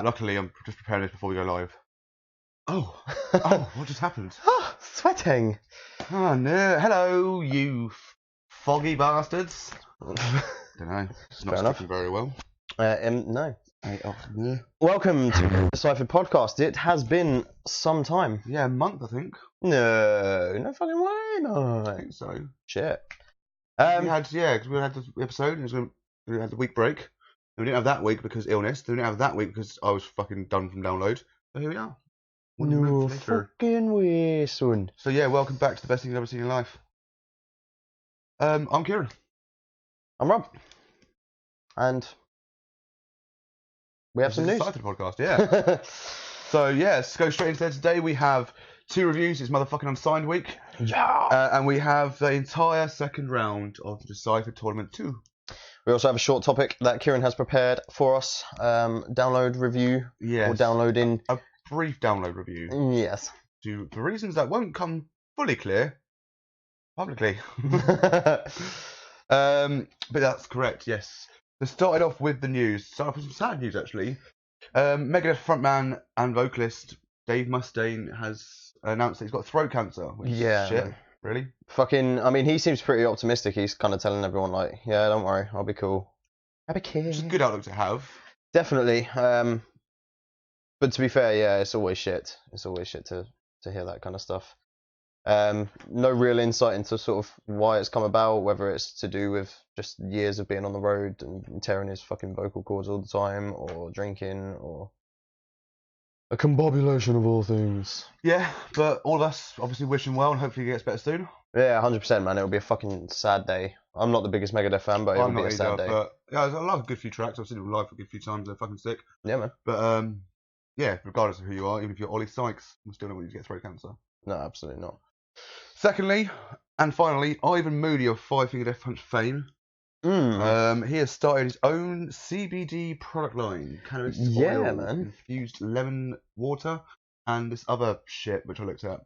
Luckily, I'm just preparing this before we go live. Oh, what just happened? Sweating. Oh no! Hello, you foggy bastards. Don't know. It's not sticking very well. No. Yeah. Welcome to the Deciphered Podcast. It has been some time. Yeah, a month, I think. No fucking way, no. I think so. Shit. Because we had the episode, and we had the week break. And we didn't have that week because illness. Then we didn't have that week because I was fucking done from download. So here we are. No fucking way, son. So yeah, welcome back to the best thing you've ever seen in life. I'm Kieran. I'm Rob. And we have some news. This is the podcast, yeah. So yeah, let's go straight into there. Today we have 2 reviews. It's motherfucking Unsigned week. Yeah. And we have the entire second round of the Deciphered Tournament 2. We also have a short topic that Kieran has prepared for us. Download review. Yes. Or downloading. A brief for review. Yes. For reasons that won't come fully clear publicly. But that's correct, yes. So started off with the news. Started off with some sad news, actually. Megadeth frontman and vocalist Dave Mustaine has announced that he's got throat cancer. Which is shit. Man. Really? Fucking, I mean, he seems pretty optimistic. He's kind of telling everyone, like, yeah, don't worry, I'll be cool. I'll be cool. Which is a good outlook to have. Definitely. But to be fair, yeah, it's always shit. It's always shit to hear that kind of stuff. No real insight into sort of why it's come about, whether it's to do with just years of being on the road and tearing his fucking vocal cords all the time, or drinking, or a combobulation of all things. Yeah, but all of us obviously wish him well and hopefully he gets better soon. Yeah, 100%, man. It'll be a fucking sad day. I'm not the biggest Megadeth fan, but it'll be a sad day. But yeah, I love a good few tracks. I've seen them live a good few times. They're fucking sick. Yeah, man. But yeah, regardless of who you are, even if you're Ollie Sykes, we still don't want you to get throat cancer. No, absolutely not. Secondly, and finally, Ivan Moody of Five Finger Death Punch fame. He has started his own CBD product line, cannabis oil, infused lemon water, and this other shit which I looked at.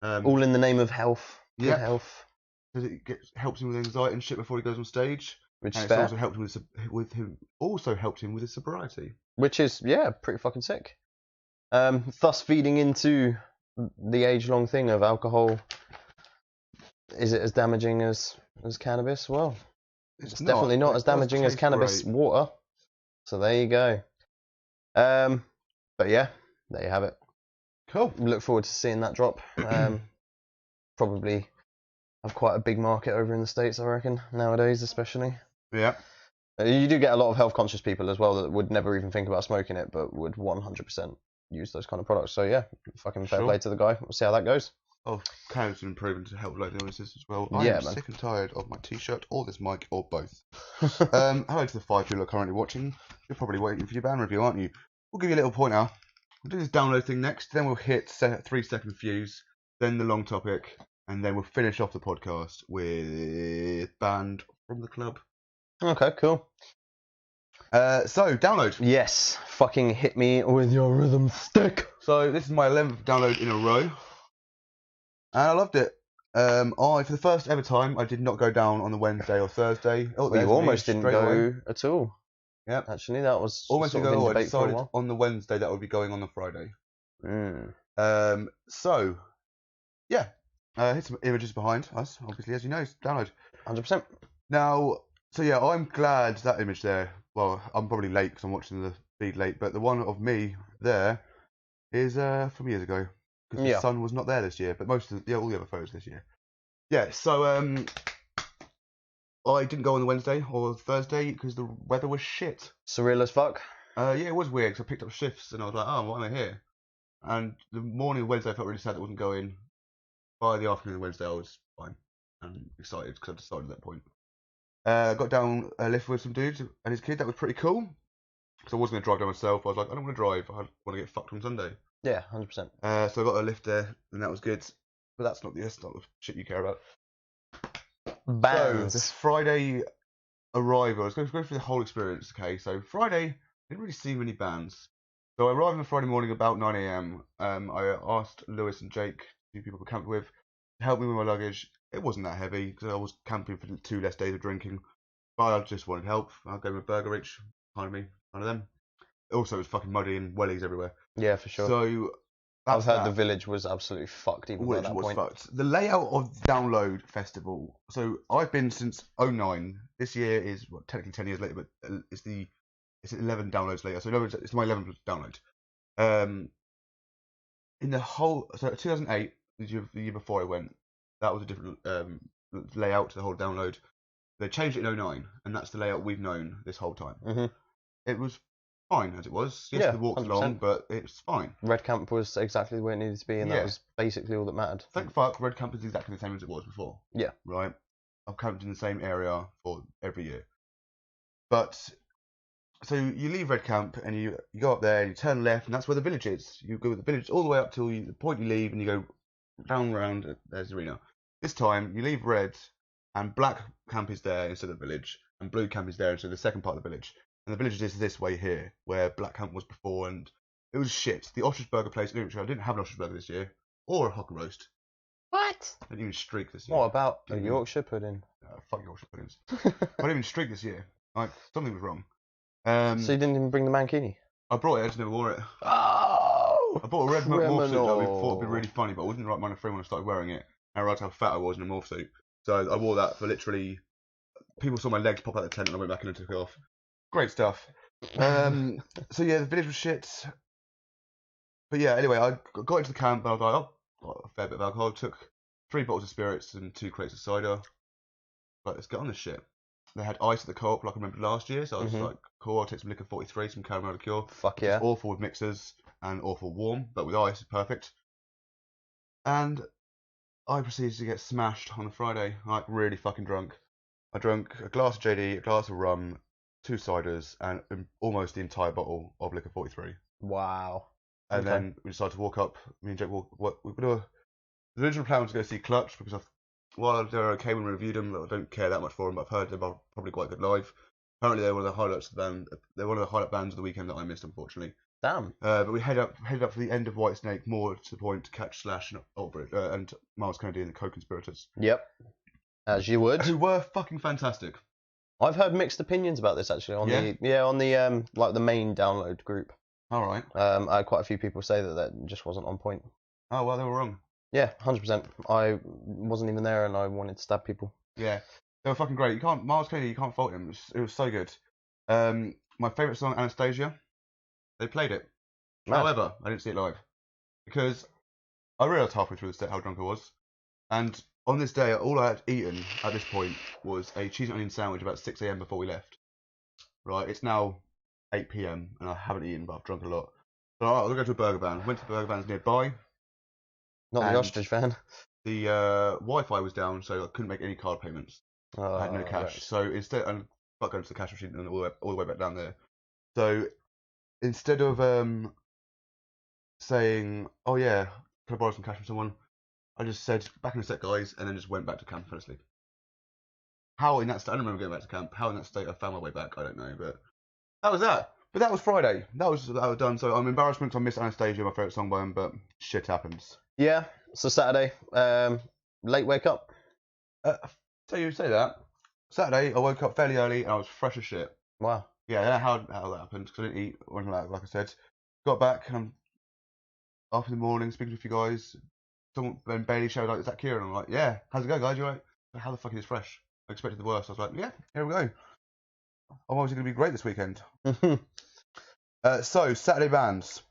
All in the name of health. Yeah, health. Because it helps him with anxiety and shit before he goes on stage. Which and is it's also helped him with his sobriety. Which is pretty fucking sick. Thus feeding into the age-long thing of alcohol. Is it as damaging as cannabis? Well, it's definitely not as damaging as cannabis water. So there you go. But yeah, there you have it. Cool. Look forward to seeing that drop. Probably have quite a big market over in the States, I reckon, nowadays especially. Yeah. You do get a lot of health-conscious people as well that would never even think about smoking it, but would 100% use those kind of products. So yeah, fucking fair play to the guy. We'll see how that goes. Oh, cannabis has been proven to help local illnesses as well. I am sick and tired of my t-shirt or this mic or both. Hello to the 5 people who are currently watching. You're probably waiting for your band review, aren't you? We'll give you a little pointer. We'll do this download thing next, then we'll hit 3-second fuse, then the long topic, and then we'll finish off the podcast with Banned from the Club. Okay, cool. So, download. Yes, fucking hit me with your rhythm stick. So, this is my 11th download in a row. And I loved it. For the first ever time, I did not go down on the Wednesday or Thursday. Oh, you almost didn't go at all. Yeah. Actually, that was almost sort to go. of in I debate for a decided while. on the Wednesday that I would be going on the Friday. So, yeah. Hit some images behind us, obviously, as you know, download. 100%. Now, so yeah, I'm glad that image there. Well, I'm probably late because I'm watching the feed late, but the one of me there is from years ago because the sun was not there this year, but most of all the other photos this year. Yeah, so I didn't go on the Wednesday or Thursday because the weather was shit. Surreal as fuck. Yeah, it was weird because I picked up shifts and I was like, oh, why am I here? And the morning of Wednesday I felt really sad that I wasn't going. By the afternoon of Wednesday I was fine and excited because I decided at that point. Got down a lift with some dudes and his kid. That was pretty cool. Because I wasn't going to drive down myself. I was like, I don't want to drive. I want to get fucked on Sunday. Yeah, 100%. So I got a lift there and that was good. But that's not the shit you care about. Bands. So, this Friday arrival, I was going to go through the whole experience. Okay, so Friday, I didn't really see many bands. So I arrived on Friday morning about 9 a.m. I asked Lewis and Jake, 2 people I camped with, to help me with my luggage. It wasn't that heavy because I was camping for 2 less days of drinking. But I just wanted help. I'll go with a burger each. Kind of me, one of them. Also, it was fucking muddy and wellies everywhere. Yeah, for sure. So I've heard the village was absolutely fucked even by that point. Fucked. The layout of Download Festival. So I've been since 2009. This year is technically 10 years later, but it's 11 downloads later. So in other words, it's my 11th download. In the whole 2008, the year before I went, that was a different layout to the whole download. They changed it in 2009, and that's the layout we've known this whole time. Mm-hmm. It was fine as it was. Yes, the walk's 100%. Long, but it's fine. Red Camp was exactly where it needed to be, and that was basically all that mattered. Thank fuck, Red Camp is exactly the same as it was before. Yeah. Right? I've camped in the same area for every year. But, so you leave Red Camp, and you go up there, and you turn left, and that's where the village is. You go with the village all the way up till the point you leave, and you go down around, there's the arena. This time, you leave Red, and Black Camp is there instead of the village, and Blue Camp is there instead of the second part of the village. And the village is this way here, where Black Camp was before, and it was shit. The Ostrich Burger place, I didn't have an Ostrich Burger this year, or a Hocker Roast. What? I didn't even streak this year. What about a Yorkshire pudding? Fuck Yorkshire puddings. I didn't even streak this year. Like, something was wrong. So you didn't even bring the mankini? I brought it, I just never wore it. Oh! I bought a red morph suit that I thought would be really funny, but I wasn't right mind of frame when I started wearing it. And I realised how fat I was in a morph suit. So I wore that for literally... People saw my legs pop out of the tent and I went back in and took it off. Great stuff. So yeah, the village was shit. But yeah, anyway, I got into the camp and I was like, oh, got a fair bit of alcohol. Took 3 bottles of spirits and 2 crates of cider. Right, let's get on this shit. They had ice at the co-op like I remember last year, so I was like, cool, I'll take some liquor 43, some caramel liqueur. Fuck yeah. It's awful with mixers and awful warm, but with ice, it's perfect. And I proceeded to get smashed on a Friday, like really fucking drunk. I drank a glass of JD, a glass of rum, 2 ciders, and almost the entire bottle of liquor 43. Wow. And then we decided to walk up. Me and Jake the original plan was to go see Clutch because while they're okay when we reviewed them, I don't care that much for them. But I've heard they're probably quite good live. Apparently, they're one of the highlights of the band. They're one of the highlight bands of the weekend that I missed, unfortunately. Damn. But we headed up for the end of Whitesnake, more to the point to catch Slash and Miles Kennedy and the Co-Conspirators. Yep. As you would. Who were fucking fantastic. I've heard mixed opinions about this actually on the like the main download group. All right. I had quite a few people say that just wasn't on point. Oh well, they were wrong. Yeah, 100%. I wasn't even there, and I wanted to stab people. Yeah, they were fucking great. Miles Kennedy, you can't fault him. It was so good. My favourite song, Anastasia. They played it. Mad. However, I didn't see it live because I realised halfway through the set how drunk I was, and on this day, all I had eaten at this point was a cheese and onion sandwich about 6 a.m. before we left. Right, it's now 8 p.m. and I haven't eaten, but I've drunk a lot. So I'll go to a burger van. Went to the burger vans nearby. Not the ostrich van. The Wi-Fi was down, so I couldn't make any card payments. I had no cash. Right. So instead, I'm not going to the cash machine and all the way back down there. So instead of saying, "Oh yeah, can I borrow some cash from someone?" I just said, "Back in a sec, guys," and then just went back to camp and fell asleep. How in that state? I don't remember going back to camp. How in that state I found my way back, I don't know. But that was that. But that was Friday. That was done. So I'm embarrassed because I missed Anastasia, my favourite song by him, but shit happens. Yeah. So Saturday, late wake up. So you say that. Saturday, I woke up fairly early and I was fresh as shit. Wow. Yeah, I don't know how that happened because I didn't eat or anything like I said. Got back and I'm up in the morning speaking to a few guys. Then Bailey showed like, "Is that Kieran?" I'm like, "Yeah, how's it going, guys?" You're like, "How the fuck is fresh?" I expected the worst. I was like, "Yeah, here we go. I'm obviously going to be great this weekend." So Saturday bands.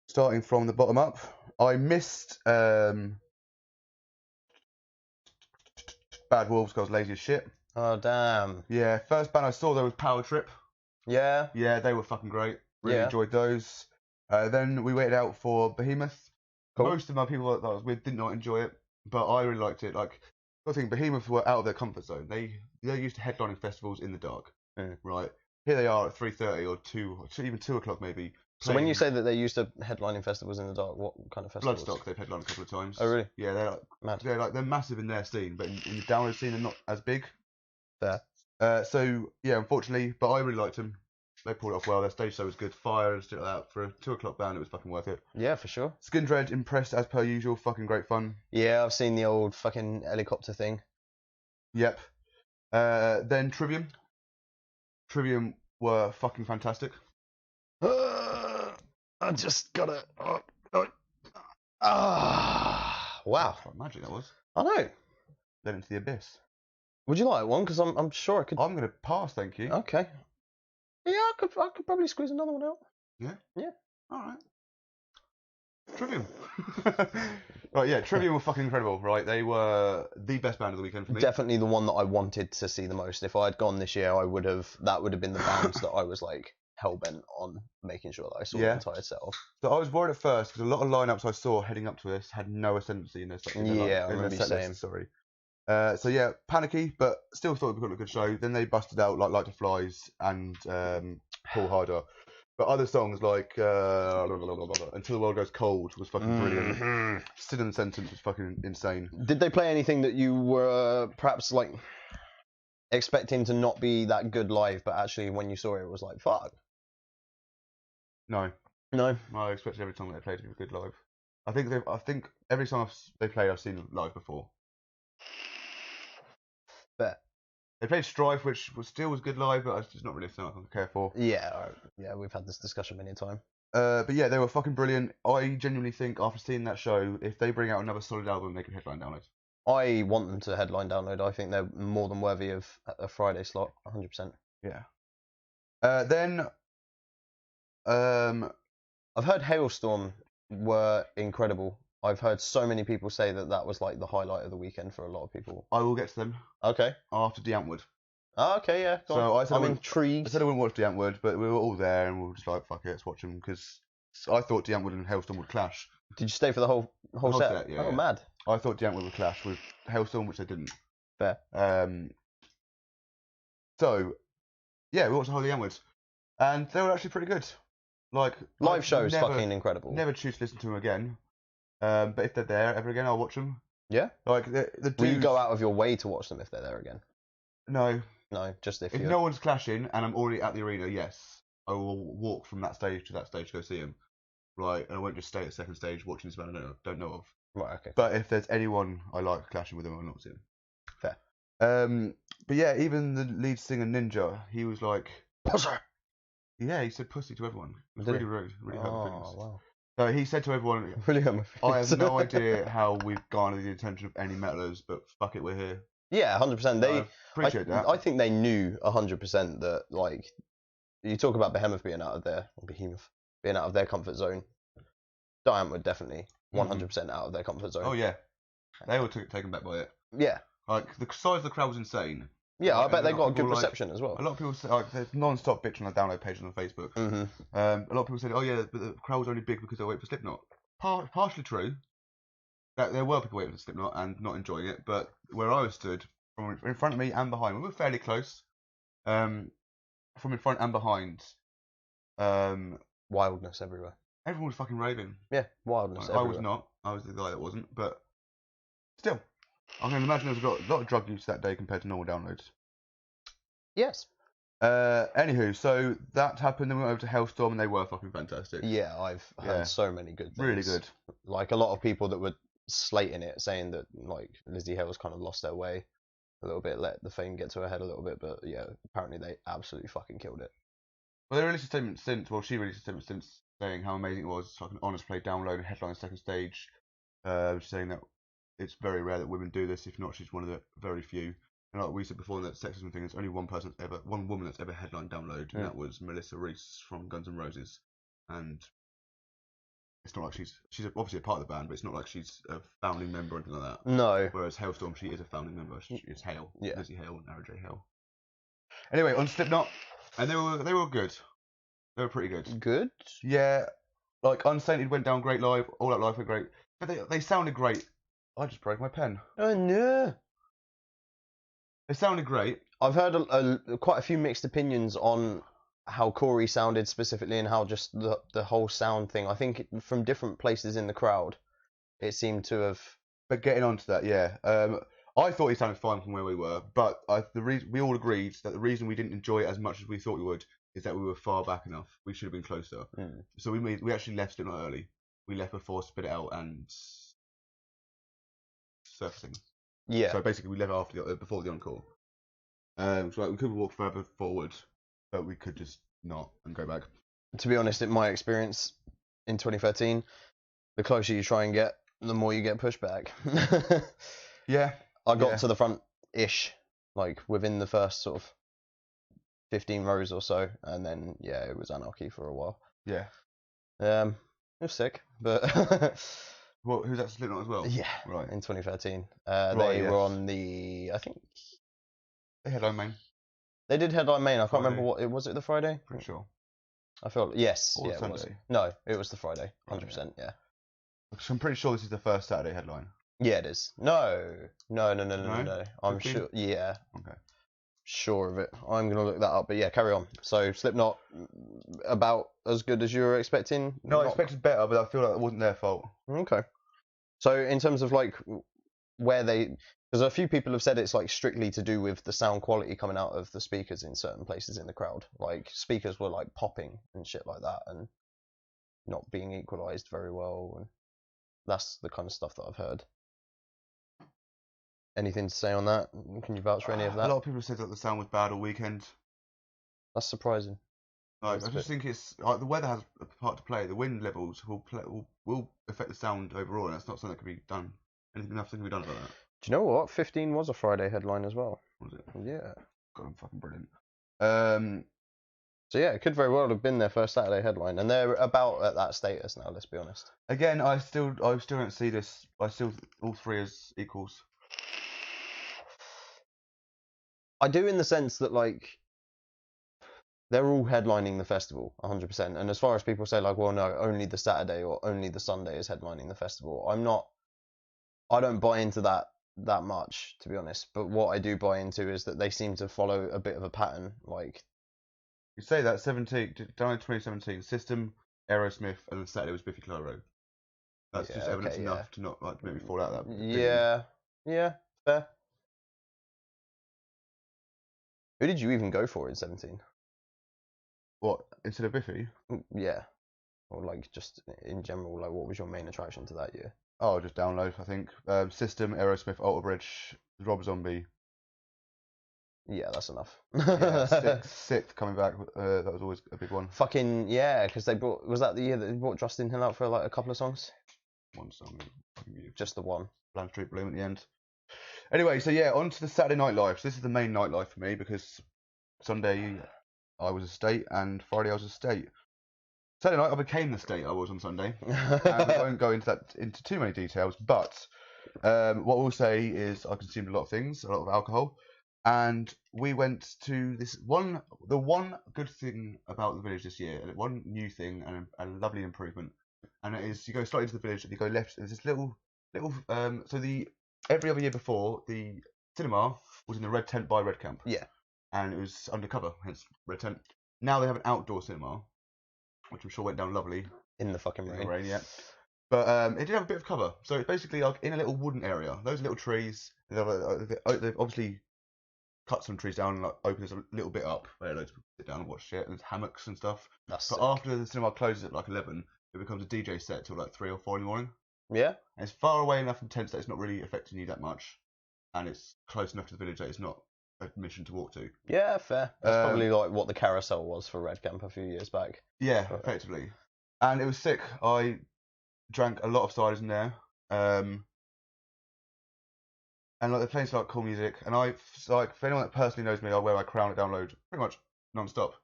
Starting from the bottom up, I missed Bad Wolves because I was lazy as shit. Oh damn. Yeah, first band I saw there was Power Trip. Yeah. Yeah, they were fucking great. Really enjoyed those. Then we waited out for Behemoth. Cool. Most of my people that I was with did not enjoy it, but I really liked it. Like, I think Behemoth were out of their comfort zone. They're used to headlining festivals in the dark, right? Here they are at 3:30 or 2, even 2 o'clock maybe. So when you say that they're used to headlining festivals in the dark, what kind of festivals? Bloodstock, they've headlined a couple of times. Oh really? Yeah, they're massive in their scene, but in the download scene they're not as big. Fair. So yeah, unfortunately, but I really liked them. They pulled it off well. Their stage show was good. Fire and stuff like that. For a 2 o'clock band, it was fucking worth it. Yeah, for sure. Skin Dread impressed as per usual. Fucking great fun. Yeah, I've seen the old fucking helicopter thing. Yep. Then Trivium. Trivium were fucking fantastic. I just gotta. Wow. That's like magic, that was. I know. Then into the abyss. Would you like one? Because I'm sure I could. I'm gonna pass, thank you. Okay. Yeah, I could probably squeeze another one out. Yeah? Yeah. Alright. Trivium. Right, yeah, Trivium were fucking incredible, right? They were the best band of the weekend for me. Definitely the one that I wanted to see the most. If I had gone this year, that would have been the bands that I was like hell-bent on making sure that I saw the entire set of. So I was worried at first because a lot of lineups I saw heading up to this had no ascendancy in their set list. Sorry. So yeah, panicky, but still thought it would be a good show. Then they busted out like Light to Flies and Pull Harder. But other songs like Until the World Goes Cold was fucking brilliant. Still in the Sentence was fucking insane. Did they play anything that you were perhaps like expecting to not be that good live, but actually when you saw it, it was like, fuck? No. No? I expected every song they played to be good live. I think every song they played I've seen live before. Bet. They played Strife, which was good live, but it's just not really something I care for. Yeah, we've had this discussion many times. But yeah, they were fucking brilliant. I genuinely think after seeing that show, if they bring out another solid album, they can headline Download. I want them to headline Download. I think they're more than worthy of a Friday slot, 100%. Yeah. Then, I've heard Hailstorm were incredible. I've heard so many people say that was like the highlight of the weekend for a lot of people. I will get to them. Okay. After D'Antwoord. Oh, okay, yeah. I'm intrigued. I said I wouldn't watch D'Antwoord, but we were all there and we were just like, fuck it, let's watch them, because I thought D'Antwoord and Hailstorm would clash. Did you stay for the whole set? Yeah, oh, yeah. Mad. I thought D'Antwoord would clash with Hailstorm, which they didn't. Fair. So, yeah, we watched the whole D'Antwoord, and they were actually pretty good. Like live shows, fucking incredible. Never choose to listen to them again. But if they're there ever again, I'll watch them. Yeah. Like the dudes... Will you go out of your way to watch them if they're there again? No. No, just if no one's clashing and I'm already at the arena, yes, I will walk from that stage to that stage to go see them. Right, and I won't just stay at the second stage watching this band I don't know of. Right, okay. But if there's anyone I like clashing with them, I'll not see them. Fair. But yeah, even the lead singer Ninja, he was like, pussy. Yeah, he said pussy to everyone. It was really rude, really hurt my feelings. Wow. So he said to everyone, really hurt my feelings. I have no idea how we've garnered the attention of any metalers, but fuck it, we're here. Yeah, 100%. They appreciate that. I think they knew 100% that, like, you talk about Behemoth being out of their comfort zone. D'Antwoord definitely 100% out of their comfort zone. Oh yeah, they were taken back by it. Yeah, like the size of the crowd was insane. Yeah, I bet they got a good reception as well. A lot of people say, like, there's non-stop bitch on the download page on Facebook. Mm-hmm. A lot of people said, oh yeah, but the crowd was only big because they wait for Slipknot. Partially true. That there were people waiting for Slipknot and not enjoying it, but where I was stood, from in front of me and behind, we were fairly close. From in front and behind, wildness everywhere. Everyone was fucking raving. Yeah, wildness everywhere. I was not. I was the guy that wasn't, but still. I can imagine there's a lot of drug use that day compared to normal downloads. Yes. Anywho, so that happened, then we went over to Hailstorm and they were fucking fantastic. Yeah, I've heard so many good things. Really good. Like a lot of people that were slating it, saying that like Lizzie Hale's kind of lost their way a little bit, let the fame get to her head a little bit, but yeah, apparently they absolutely fucking killed it. Well, they released a statement since, she released a statement since saying how amazing it was, like an honest play download and headline second stage, saying that it's very rare that women do this, if not she's one of the very few. And like we said before in that sexism thing, there's only one woman that's ever headlined download, and that was Melissa Reese from Guns N' Roses. And it's not like she's obviously a part of the band, but it's not like she's a founding member or anything like that. No. Whereas Hailstorm, she is a founding member. She is Hale. Yeah. Lizzie Hale and Ara J. Hale. Anyway, on Slipknot, and they were good. They were pretty good. Good? Yeah. Like Unsigned went down great live. All Out Live were great, but they sounded great. I just broke my pen. Oh no. They sounded great. I've heard quite a few mixed opinions on how Corey sounded specifically and how just the whole sound thing. I think from different places in the crowd, it seemed to have. But getting onto that, yeah. I thought he sounded fine from where we were, but we all agreed that the reason we didn't enjoy it as much as we thought we would is that we were far back enough. We should have been closer. Mm. So we actually left Slipknot early. We left before Spit It Out and Surfacing. Yeah. So basically, we left before the encore. So like, we could walk further forward, but we could just not and go back. to be honest, in my experience in 2013, the closer you try and get, the more you get pushed back. Yeah. I got to the front-ish, like within the first sort of 15 rows or so, and then it was anarchy for a while. Yeah. It was sick, but well, who's that Slipknot as well? Yeah, right. In 2013, they were on the, I think they headline main. They did headline main. I can't remember what it was. It the Friday? Pretty sure. I feel yes. Or yeah, Sunday. it was. No, it was the Friday. 100%. Yeah. So I'm pretty sure this is the first Saturday headline. Yeah, it is. No. I'm sure. Yeah. Okay. Sure of it. I'm gonna look that up. But yeah, carry on. So Slipknot, about as good as you were expecting. No, I expected better, but I feel like it wasn't their fault. Okay. So in terms of like where they, because a few people have said it's like strictly to do with the sound quality coming out of the speakers in certain places in the crowd. Like speakers were like popping and shit like that, and not being equalized very well, and that's the kind of stuff that I've heard. Anything to say on that? Can you vouch for any of that? A lot of people have said that the sound was bad all weekend. That's surprising. Like, I just think it's like the weather has a part to play. The wind levels will affect the sound overall, and that's not something that can be done. Nothing can be done about that. Do you know what? 15 was a Friday headline as well. Was it? Yeah. God, I'm fucking brilliant. So yeah, it could very well have been their first Saturday headline, and they're about at that status now. Let's be honest. Again, I still don't see this. I still all three as equals. I do, in the sense that like they're all headlining the festival 100%. And as far as people say like, well, no, only the Saturday or only the Sunday is headlining the festival, I don't buy into that much, to be honest. But what I do buy into is that they seem to follow a bit of a pattern. Like, you say that 2017, System, Aerosmith, and then Saturday was Biffy Clyro. That's just evidence enough to not like make me fall out of that. Yeah, fair. Who did you even go for in 17? What, instead of Biffy? Yeah. Or like just in general, like what was your main attraction to that year? Oh, just Download, I think. System, Aerosmith, Alter Bridge, Rob Zombie. Yeah, that's enough. Yeah, sixth coming back. That was always a big one. Fucking yeah, because they brought. Was that the year that they brought Justin Hill out for like a couple of songs? One song. Just the one. Bland Street Bloom at the end. Anyway, so yeah, on to the Saturday Night Live. So this is the main nightlife for me because Sunday I was a state and Friday I was a state. Saturday night I became the state I was on Sunday. And I won't go into too many details, but what we'll say is I consumed a lot of things, a lot of alcohol, and we went to the one good thing about the village this year, one new thing and a lovely improvement, and it is you go slightly into the village and you go left. There's this little every other year before, the cinema was in the red tent by Red Camp. Yeah. And it was undercover, hence red tent. Now they have an outdoor cinema, which I'm sure went down lovely. In the fucking rain. Yeah. But it did have a bit of cover. So it's basically like in a little wooden area. Those little trees, they've obviously cut some trees down and like opened this a little bit up where loads of people sit down and watch shit, and there's hammocks and stuff. But after the cinema closes at like 11, it becomes a DJ set till like 3 or 4 in the morning. Yeah. And it's far away enough from tents that it's not really affecting you that much, and it's close enough to the village that it's not a mission to walk to. Yeah, fair. That's probably like what the carousel was for Red Camp a few years back. Yeah, effectively. And it was sick. I drank a lot of ciders in there. And like they're playing some like cool music. And I like for anyone that personally knows me, I wear my crown at Download pretty much non-stop.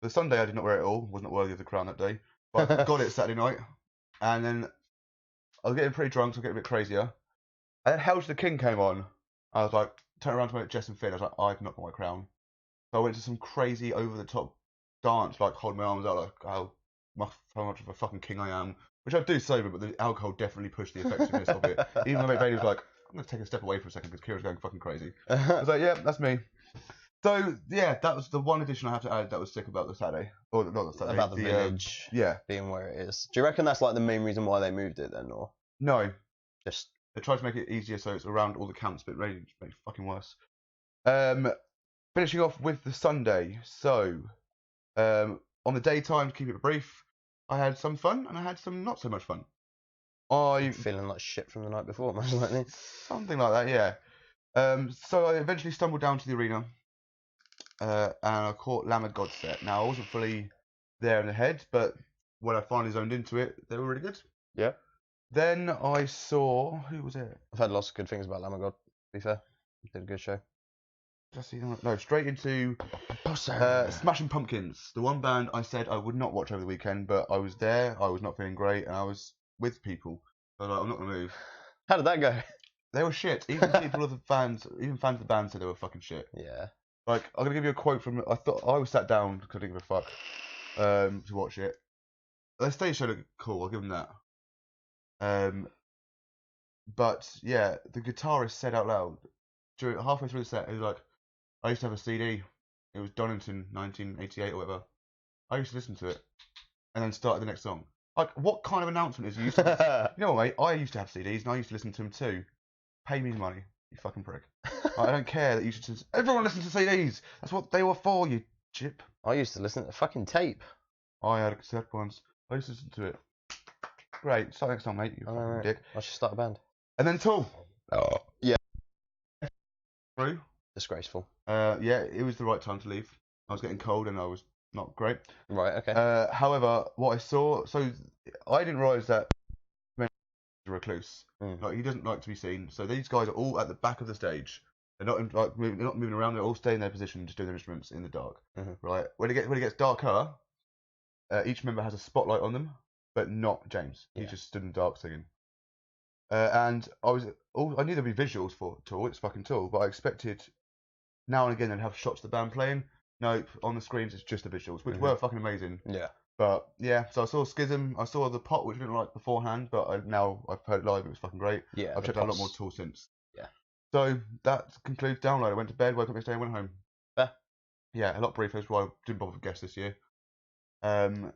The Sunday I did not wear it at all. Was not worthy of the crown that day. But I got it Saturday night. And then I was getting pretty drunk, so I was getting a bit crazier. And then Hail to the King came on. I was like, turned around to my Jess and Finn. I was like, I've not got my crown. So I went to some crazy over-the-top dance, like holding my arms out, like how much of a fucking king I am. Which I do sober, but the alcohol definitely pushed the effectiveness of it. Even my mate Bailey was like, I'm going to take a step away for a second because Kira's going fucking crazy. I was like, yeah, that's me. So, yeah, that was the one addition I have to add that was sick about the Saturday. Or not the Saturday. About the village being where it is. Do you reckon that's like the main reason why they moved it then, or? No. Just... They tried to make it easier so it's around all the camps, but it really made it fucking worse. Finishing off with the Sunday. So, on the daytime, to keep it brief, I had some fun and I had some not so much fun. I'm feeling like shit from the night before, most likely. Something like that, yeah. So I eventually stumbled down to the arena, and I caught Lamb of God set. Now I wasn't fully there in the head, but when I finally zoned into it, they were really good. Yeah. Then I saw, who was it? I've heard lots of good things about Lamb of God, to be fair. Did a good show. No, straight into Smashing Pumpkins, the one band I said I would not watch over the weekend, but I was there, I was not feeling great, and I was with people. So like, I'm not going to move. How did that go? They were shit. Even people of the fans, even fans of the band said they were fucking shit. Yeah. Like, I'm going to give you a quote from, I was sat down because I didn't give a fuck to watch it. Their stage show looked cool, I'll give them that. But yeah, the guitarist said out loud, halfway through the set, he was like, I used to have a CD. It was Donington 1988 or whatever. I used to listen to it, and then started the next song. Like, what kind of announcement is you used to? You know what, mate? I used to have CDs, and I used to listen to them too. Pay me money, you fucking prick. I don't care that you should. Everyone listens to CDs. That's what they were for, you chip. I used to listen to fucking tape. I had a cassette once. I used to listen to it. Great. Start next song, mate. You fucking dick. I should start a band. And then Tool. Oh. Yeah. Through. Disgraceful. Yeah, it was the right time to leave. I was getting cold and I was not great. Right, okay. However, what I saw, so I didn't realise that he was a recluse. Like, he doesn't like to be seen. So these guys are all at the back of the stage. They're not moving around. They're all staying in their position, just doing their instruments in the dark. Right. When it gets darker, each member has a spotlight on them, but not James. He just stood in the dark singing. And I knew there'd be visuals for Tool. It's fucking Tool, but I expected now and again they'd have shots of the band playing. Nope, on the screens it's just the visuals, which were fucking amazing. Yeah. But yeah, so I saw Schism, I saw The Pot, which I didn't like beforehand, but I've heard it live, it was fucking great. Yeah. I've checked out a lot more Tool since. Yeah. So that concludes Download. I went to bed, woke up next day and went home. Fair. Yeah, a lot briefer, that's why I didn't bother to guess this year. But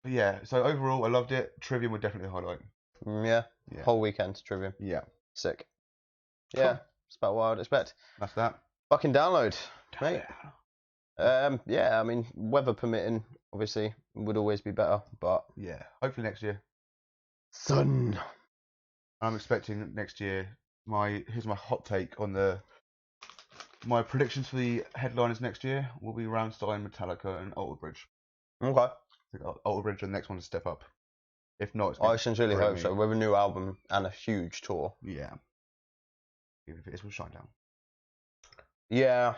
yeah, so overall I loved it. Trivium would definitely highlight. Yeah. Whole weekend Trivium. Yeah. Sick. Yeah. Cool. That's about what I'd expect. That's that. Fucking Download, mate. Yeah, I mean, weather permitting, obviously, would always be better, but yeah, hopefully next year. Sun. I'm expecting next year. Here's my hot take on my predictions for the headliners next year will be Rammstein, Metallica, and Alter Bridge. Okay. I think Alter Bridge are the next one to step up. If not, I sincerely hope so. With a new album and a huge tour. Yeah. Even if it is with Shinedown. Yeah,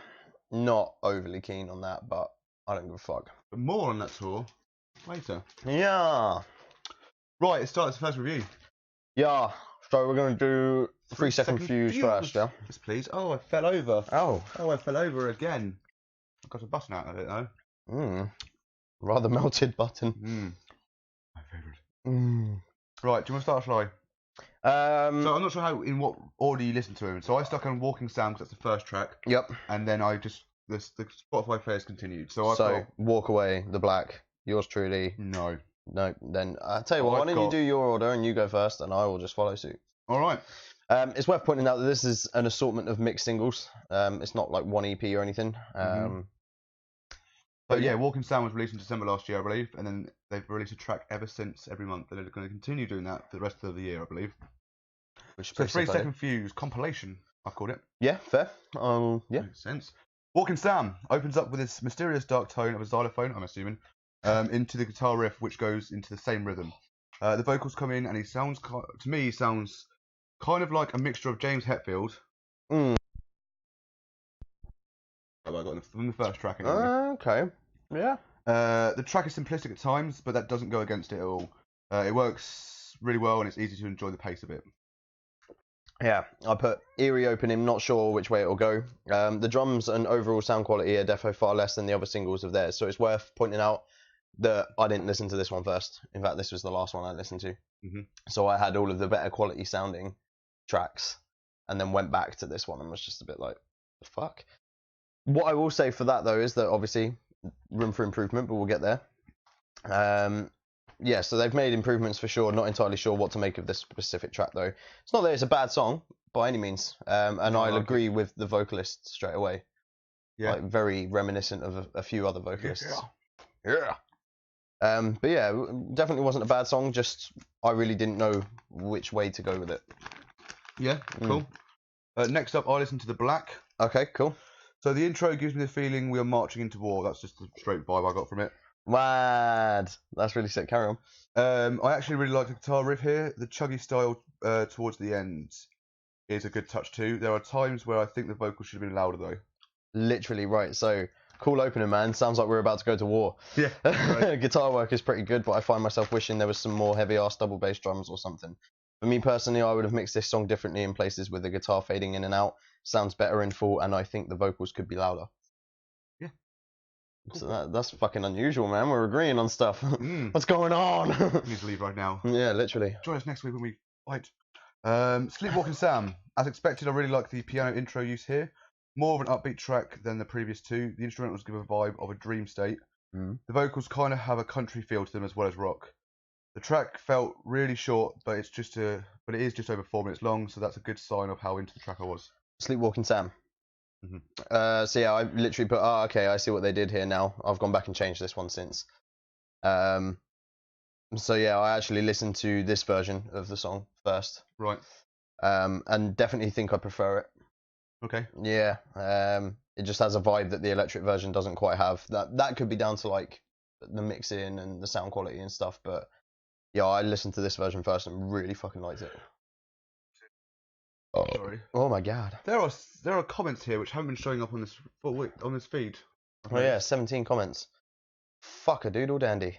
not overly keen on that, but I don't give a fuck. But more on that tour later. Yeah. Right, it starts the first review. Yeah. So we're going to do 3-second views first, yeah? Yes, please. Oh, I fell over. Oh, I fell over again. I've got a button out of it, though. Rather melted button. My favourite. Right, do you want to start, shall I? So I'm not sure in what order you listen to him. So I stuck on Walking Sound because that's the first track. Yep. And then the Spotify players continued. So Walk Away, The Black, yours truly. No. Then I'll tell you what, why don't you do your order and you go first and I will just follow suit. All right. It's worth pointing out that this is an assortment of mixed singles. It's not like one EP or anything. But yeah, Walking Sound was released in December last year, I believe, and then they've released a track ever since every month, and they're going to continue doing that for the rest of the year, I believe. So 3-second fuse compilation, I've called it. Yeah, fair. Yeah. Makes sense. Walking Sound opens up with this mysterious dark tone of a xylophone, I'm assuming, into the guitar riff, which goes into the same rhythm. The vocals come in, and he sounds kind of like a mixture of James Hetfield. I got from the first track anyway. Okay. Yeah. The track is simplistic at times, but that doesn't go against it at all. It works really well, and it's easy to enjoy the pace of it. Yeah, I put eerie opening, not sure which way it'll go. The drums and overall sound quality are defo far less than the other singles of theirs, so it's worth pointing out that I didn't listen to this one first. In fact, this was the last one I listened to. So I had all of the better quality sounding tracks, and then went back to this one and was just a bit like, the fuck? What I will say for that, though, is that obviously room for improvement, but we'll get there. Yeah, so they've made improvements for sure. Not entirely sure what to make of this specific track, though. It's not that it's a bad song, by any means. And I'll agree with the vocalist straight away. Yeah. Like, very reminiscent of a few other vocalists. Yeah. But yeah, definitely wasn't a bad song, just I really didn't know which way to go with it. Yeah, cool. Next up, I listened to The Black. Okay, cool. So the intro gives me the feeling we are marching into war. That's just the straight vibe I got from it. Mad. That's really sick. Carry on. I actually really like the guitar riff here. The chuggy style towards the end is a good touch too. There are times where I think the vocals should have been louder though. Literally right. So cool opening, man. Sounds like we're about to go to war. Yeah. Right. Guitar work is pretty good, but I find myself wishing there was some more heavy ass double bass drums or something. For me personally, I would have mixed this song differently in places with the guitar fading in and out. Sounds better in full, and I think the vocals could be louder. Yeah. Cool. So that's fucking unusual, man. We're agreeing on stuff. What's going on? We need to leave right now. Yeah, literally. Join us next week when we fight. Sleepwalking Sam. As expected, I really like the piano intro use here. More of an upbeat track than the previous two. The instrumentals give a vibe of a dream state. The vocals kind of have a country feel to them as well as rock. The track felt really short, but it is just over 4 minutes long, so that's a good sign of how into the track I was. Sleepwalking Sam. So yeah, I literally put, okay, I see what they did here now. I've gone back and changed this one since. So yeah, I actually listened to this version of the song first. Right. And definitely think I prefer it. Okay. Yeah. It just has a vibe that the electric version doesn't quite have. That could be down to like the mixing and the sound quality and stuff, but yeah, I listened to this version first and really fucking liked it. Sorry. Oh my god. There are comments here which haven't been showing up on this feed. Oh yeah, 17 comments. Fuck a doodle dandy.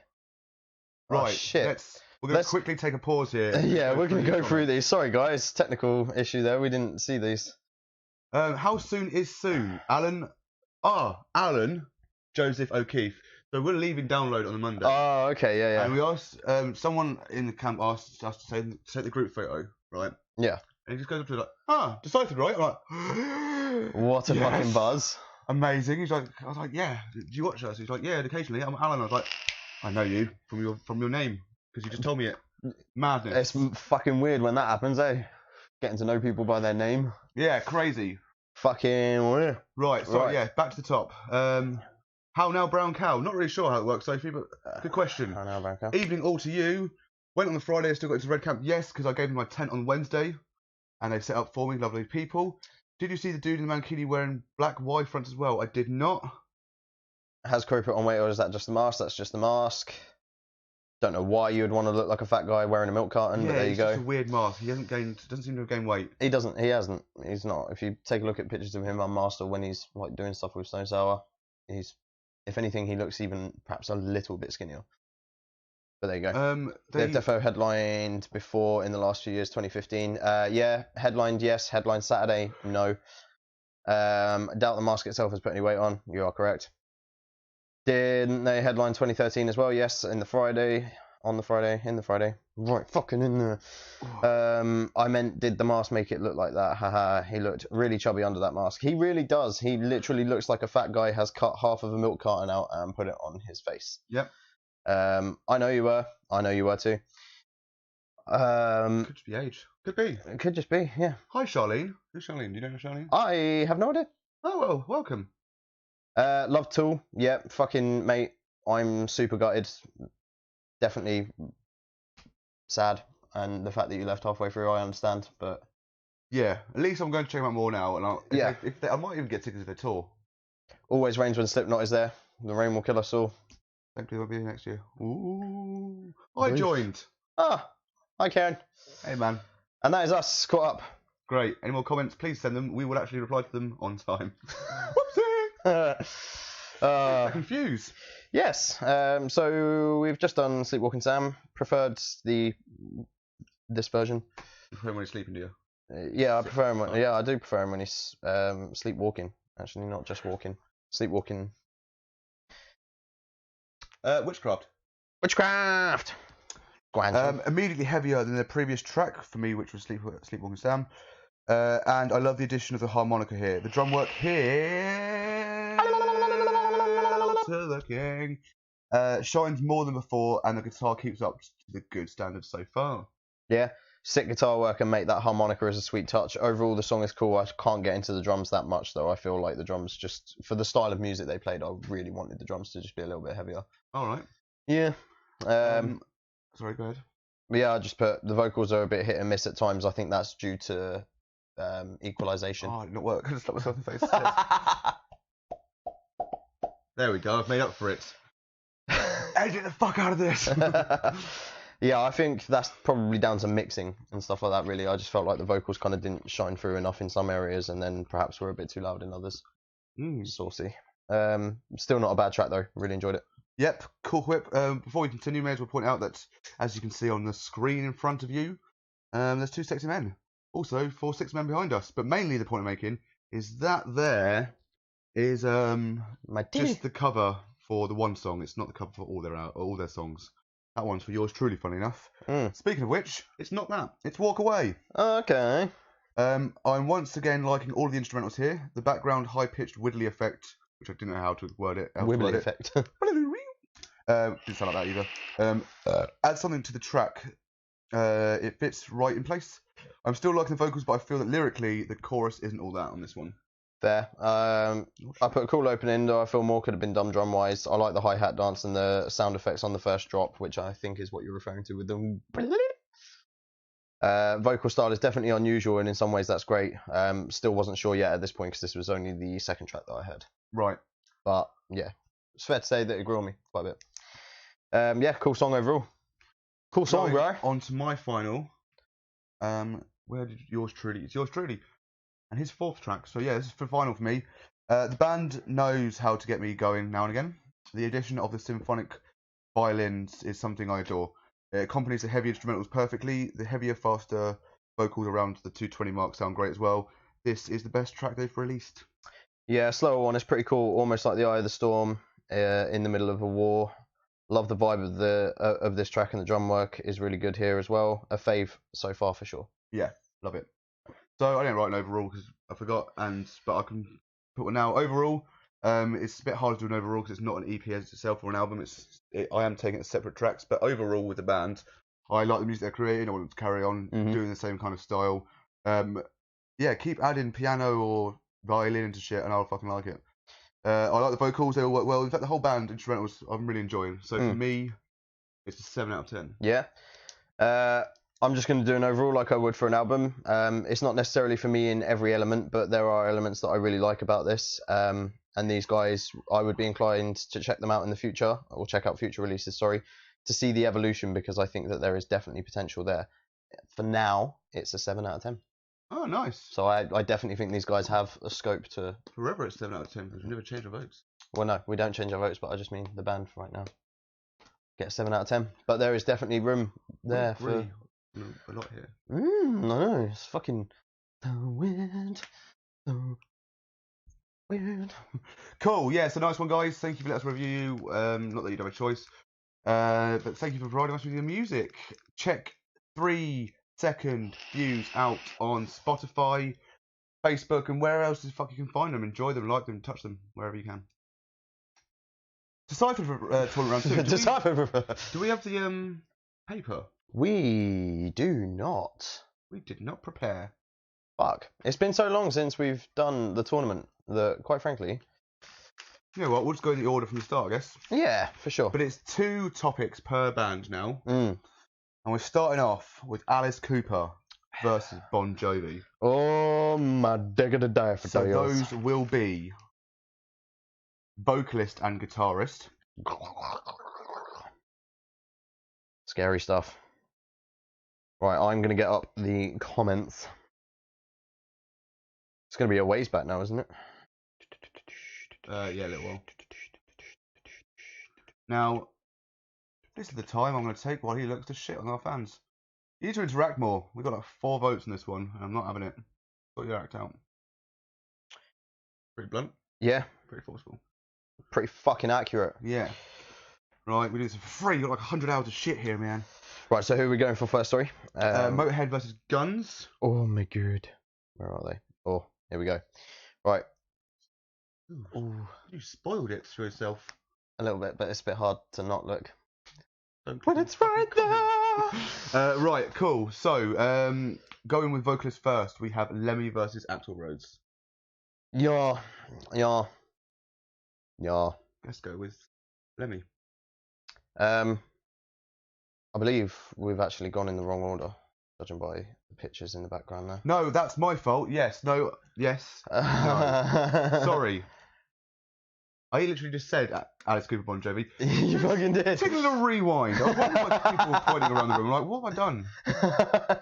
Right. Oh, shit. We're going to quickly take a pause here. Yeah, we're going to go through these. Sorry guys, technical issue there. We didn't see these. How soon is soon? Alan Joseph O'Keefe. So we're leaving download on the Monday. Oh, okay, yeah. And we asked, someone in the camp asked us to take the group photo, right? Yeah. And he just goes up to me like, deciphered, right? I'm like, what a fucking buzz. Amazing. I was like, yeah. Do you watch us? He's like, yeah, occasionally. I'm Alan. I was like, I know you from your name because you just told me it. Madness. It's fucking weird when that happens, eh? Getting to know people by their name. Yeah, crazy. Fucking weird. Right. So yeah, back to the top. How now, brown cow? Not really sure how it works, Sophie, but good question. How now, brown cow? Evening all to you. Went on the Friday. I still got into Red Camp. Yes, because I gave them my tent on Wednesday, and they set up for me. Lovely people. Did you see the dude in the mankini wearing black Y fronts as well? I did not. Has Crow put on weight, or is that just the mask? That's just the mask. Don't know why you would want to look like a fat guy wearing a milk carton, but there you go. It's a weird mask. He doesn't seem to have gained weight. He hasn't. He's not. If you take a look at pictures of him unmasked or when he's like doing stuff with Stone Sour, if anything, he looks even perhaps a little bit skinnier. But there you go. They've defo headlined before in the last few years, 2015. Yeah, headlined, yes. Headlined Saturday, no. I doubt the mask itself has put any weight on. You are correct. Didn't they headline 2013 as well? Yes, in the Friday. Right, fucking in there. I meant, did the mask make it look like that? Haha, he looked really chubby under that mask. He really does. He literally looks like a fat guy has cut half of a milk carton out and put it on his face. Yep. I know you were. I know you were too. Could just be age. Could be. It could just be, yeah. Hi, Charlene. Who's Charlene? Do you know Charlene? I have no idea. Oh, well, welcome. Love Tool. Yeah, fucking mate. I'm super gutted. Definitely sad. And the fact that you left halfway through, I understand. But yeah, at least I'm going to check them out more now. And I might even get tickets if they tour. Always rains when Slipknot is there. The rain will kill us all. Hopefully they'll be here next year. Ooh. I joined. Ah, hi Karen. Hey man. And that is us caught up. Great. Any more comments? Please send them. We will actually reply to them on time. Whoopsie. Confused. Yes. So we've just done Sleepwalking Sam. Preferred this version. You prefer him when he's sleeping, do you? Yeah, I prefer him. Yeah, I do prefer him when he's sleepwalking. Actually, not just walking. Sleepwalking. Witchcraft. Immediately heavier than the previous track for me, which was Sleepwalking Sam. And I love the addition of the harmonica here. The drum work here to the king shines more than before, and the guitar keeps up to the good standards so far. Yeah, sick guitar work, and mate, that harmonica is a sweet touch. Overall, the song is cool. I can't get into the drums that much, though. I feel like the drums, just for the style of music they played, I really wanted the drums to just be a little bit heavier. All right. Yeah. Sorry, go ahead. Yeah, I just put the vocals are a bit hit and miss at times. I think that's due to equalization. Oh, it didn't work. I just slapped myself in the face. There we go. I've made up for it. edit the fuck out of this. Yeah, I think that's probably down to mixing and stuff like that, really. I just felt like the vocals kind of didn't shine through enough in some areas, and then perhaps were a bit too loud in others. Saucy. Still not a bad track, though. Really enjoyed it. Yep, cool whip. Before we continue, may as well point out that, as you can see on the screen in front of you, there's 2 sexy men. Also, 4 6 men behind us. But mainly the point I'm making is that there is just the cover for the one song. It's not the cover for all their songs. That one's for yours truly, funny enough. Speaking of which, it's not that. It's Walk Away. Okay. I'm once again liking all of the instrumentals here. The background high-pitched widdly effect, which I didn't know how to word it. Wibbly effect. Didn't sound like that either. Add something to the track. It fits right in place. I'm still liking the vocals, but I feel that lyrically the chorus isn't all that on this one. Fair. I put a cool opening, though I feel more could have been done drum-wise. I like the hi-hat dance and the sound effects on the first drop, which I think is what you're referring to with the... vocal style is definitely unusual, and in some ways that's great. Still wasn't sure yet at this point, because this was only the second track that I heard. Right. But, yeah. It's fair to say that it grew on me quite a bit. Yeah, cool song overall. Cool song, bro. On to my final. Where did yours truly... It's yours truly. And his 4th track. So yeah, this is for final for me. The band knows how to get me going now and again. The addition of the symphonic violins is something I adore. It accompanies the heavy instrumentals perfectly. The heavier, faster vocals around the 220 mark sound great as well. This is the best track they've released. Yeah, slower one is pretty cool. Almost like the Eye of the Storm in the middle of a war. Love the vibe of this track, and the drum work is really good here as well. A fave so far for sure. Yeah, love it. So I didn't write an overall because I forgot, but I can put one now. Overall, it's a bit harder to do an overall because it's not an EP as itself or an album. I am taking it as separate tracks, but overall with the band, I like the music they're creating. I want them to carry on doing the same kind of style. Yeah, keep adding piano or violin into shit, and I'll fucking like it. I like the vocals; they all work well. In fact, the whole band instrumentals I'm really enjoying. So for me, it's a 7 out of 10. Yeah. I'm just going to do an overall like I would for an album. It's not necessarily for me in every element, but there are elements that I really like about this. And these guys, I would be inclined to check them out in the future, or check out future releases, sorry, to see the evolution, because I think that there is definitely potential there. For now, it's a 7 out of 10. Oh, nice. So I definitely think these guys have a scope to... Forever it's 7 out of 10, because we never change our votes. Well, no, we don't change our votes, but I just mean the band for right now. Get a 7 out of 10. But there is definitely room there for... a lot here. I know, it's fucking the wind. Cool, yeah, so nice one, guys. Thank you for letting us review you. Not that you'd have a choice, but thank you for providing us with your music. Check 3-second views out on Spotify, Facebook, and where else the fuck you can find them. Enjoy them, like them, touch them, wherever you can. Decipher for tournament round 2. Do we have the paper? We do not. We did not prepare. Fuck. It's been so long since we've done the tournament that, quite frankly... You know what, we'll just go in the order from the start, I guess. Yeah, for sure. But it's 2 topics per band now. And we're starting off with Alice Cooper versus Bon Jovi. Oh, my digger to die for those will be vocalist and guitarist. Scary stuff. Right, I'm going to get up the comments. It's going to be a ways back now, isn't it? Yeah, a little while. Now, this is the time I'm going to take while he looks to shit on our fans. You need to interact more. We've got like 4 votes in this one, and I'm not having it. Sort your act out. Pretty blunt. Yeah. Pretty forceful. Pretty fucking accurate. Yeah. Right, we do this for free. You've got like 100 hours of shit here, man. Right, so who are we going for first, sorry? Motorhead versus Guns. Oh my god. Where are they? Oh, here we go. Right. Ooh, you spoiled it for yourself. A little bit, but it's a bit hard to not look. When it's right there! Right, cool. So, going with vocalist first, we have Lemmy versus Axl Rose. Yeah. Let's go with Lemmy. I believe we've actually gone in the wrong order, judging by the pictures in the background there. No, that's my fault. Yes. No. Yes. No. Sorry. I literally just said Alice Cooper, Bon Jovi. You fucking did. Take a little rewind. I wonder what people were pointing around the room. Like, what have I done?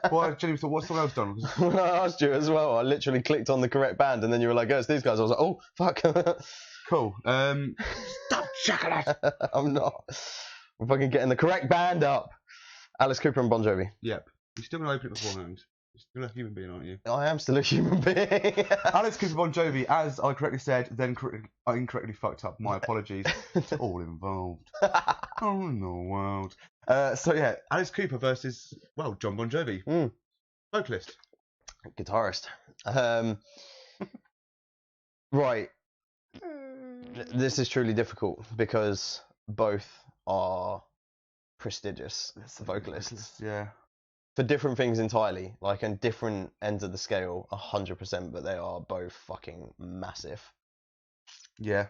Well, I genuinely thought, what's someone else done? When I asked you as well, I literally clicked on the correct band, and then you were like, "Oh, it's these guys." I was like, "Oh, fuck." Cool. Stop chocolate. I'm not. I'm fucking getting the correct band up. Alice Cooper and Bon Jovi. Yep. You're still gonna open it beforehand. You're still a human being, aren't you? I am still a human being. Alice Cooper, Bon Jovi, as I correctly said, then I incorrectly fucked up. My apologies to all involved. Oh, in the world. So yeah, Alice Cooper versus, well, John Bon Jovi. Vocalist. Guitarist. Right. This is truly difficult because both are prestigious vocalists. Yeah. For different things entirely, like on different ends of the scale, 100%, but they are both fucking massive. Yeah.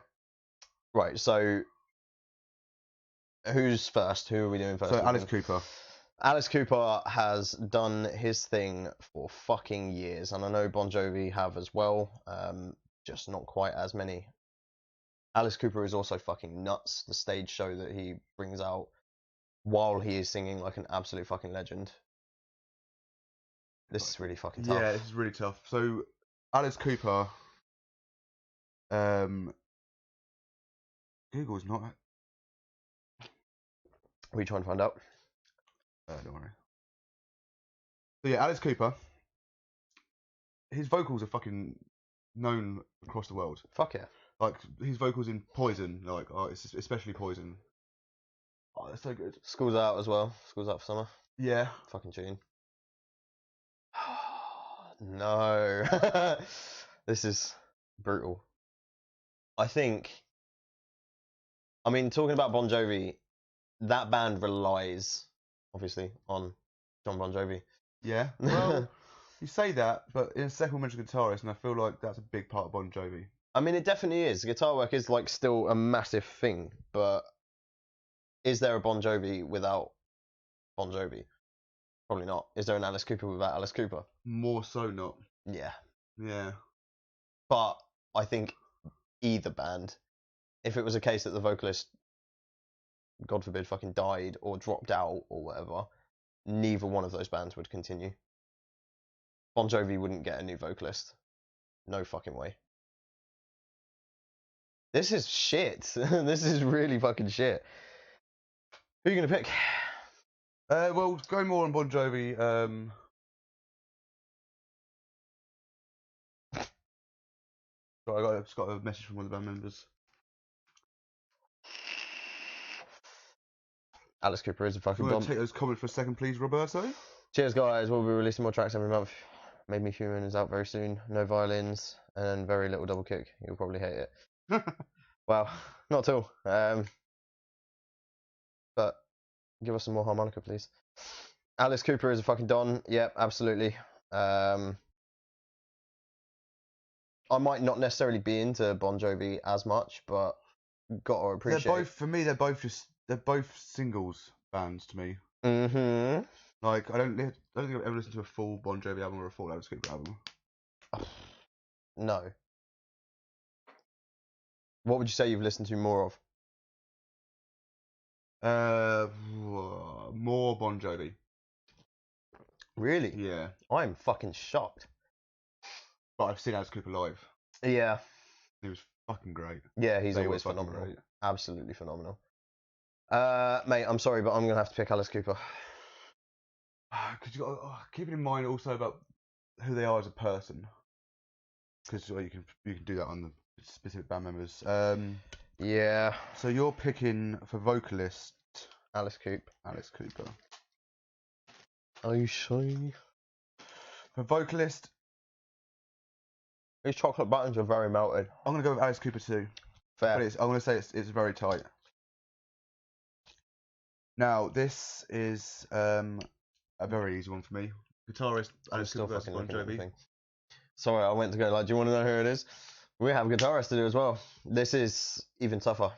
Right, so who's first? Who are we doing first? So Alice Cooper. Alice Cooper has done his thing for fucking years, and I know Bon Jovi have as well, just not quite as many. Alice Cooper is also fucking nuts. The stage show that he brings out while he is singing like an absolute fucking legend. This is really fucking tough. Yeah, this is really tough. So Alice Cooper, Google's not. What are you trying to find out? Don't worry. So yeah, Alice Cooper. His vocals are fucking known across the world. Fuck yeah. Like his vocals in Poison, like it's especially Poison. Oh, they're so good. School's Out as well. School's Out for Summer. Yeah. Fucking tune. No. This is brutal. I mean, talking about Bon Jovi, that band relies, obviously, on John Bon Jovi. Yeah. Well, you say that, but in a second we mentioned guitarist, and I feel like that's a big part of Bon Jovi. I mean, it definitely is. Guitar work is like still a massive thing, but is there a Bon Jovi without Bon Jovi? Probably not. Is there an Alice Cooper without Alice Cooper? More so not. Yeah. Yeah. But I think either band, if it was a case that the vocalist, God forbid, fucking died or dropped out or whatever, neither one of those bands would continue. Bon Jovi wouldn't get a new vocalist. No fucking way. This is shit. This is really fucking shit. Who are you going to pick? Well, going more on Bon Jovi. Sorry, I just got a message from one of the band members. Alice Cooper is a fucking bomb. bomb. You want to take those comments for a second, please, Roberto? Cheers, guys. We'll be releasing more tracks every month. Made Me Human is out very soon. No violins and very little double kick. You'll probably hate it. Well, not at all. But give us some more harmonica, please. Alice Cooper is a fucking don. Yep, absolutely. I might not necessarily be into Bon Jovi as much, but gotta appreciate. They're both, for me, they're both singles bands to me. Mm-hmm. Like I don't think I've ever listened to a full Bon Jovi album or a full Alice Cooper album. No. What would you say you've listened to more of? More Bon Jovi. Really? Yeah. I'm fucking shocked. But I've seen Alice Cooper live. Yeah. He was fucking great. Yeah, he's always phenomenal. Great. Absolutely phenomenal. Mate, I'm sorry, but I'm gonna have to pick Alice Cooper. Because you got keeping in mind also about who they are as a person. Because you can do that on the specific band members. Yeah. So you're picking for vocalist Alice Cooper. Alice Cooper. Are you sure? For vocalist, these chocolate buttons are very melted. I'm gonna go with Alice Cooper too. Fair. But I'm gonna say it's very tight. Now this is a very easy one for me. Guitarist Alice Cooper versus Bon Jovi. Sorry, I went to go like, do you want to know who it is? We have guitarists to do as well. This is even tougher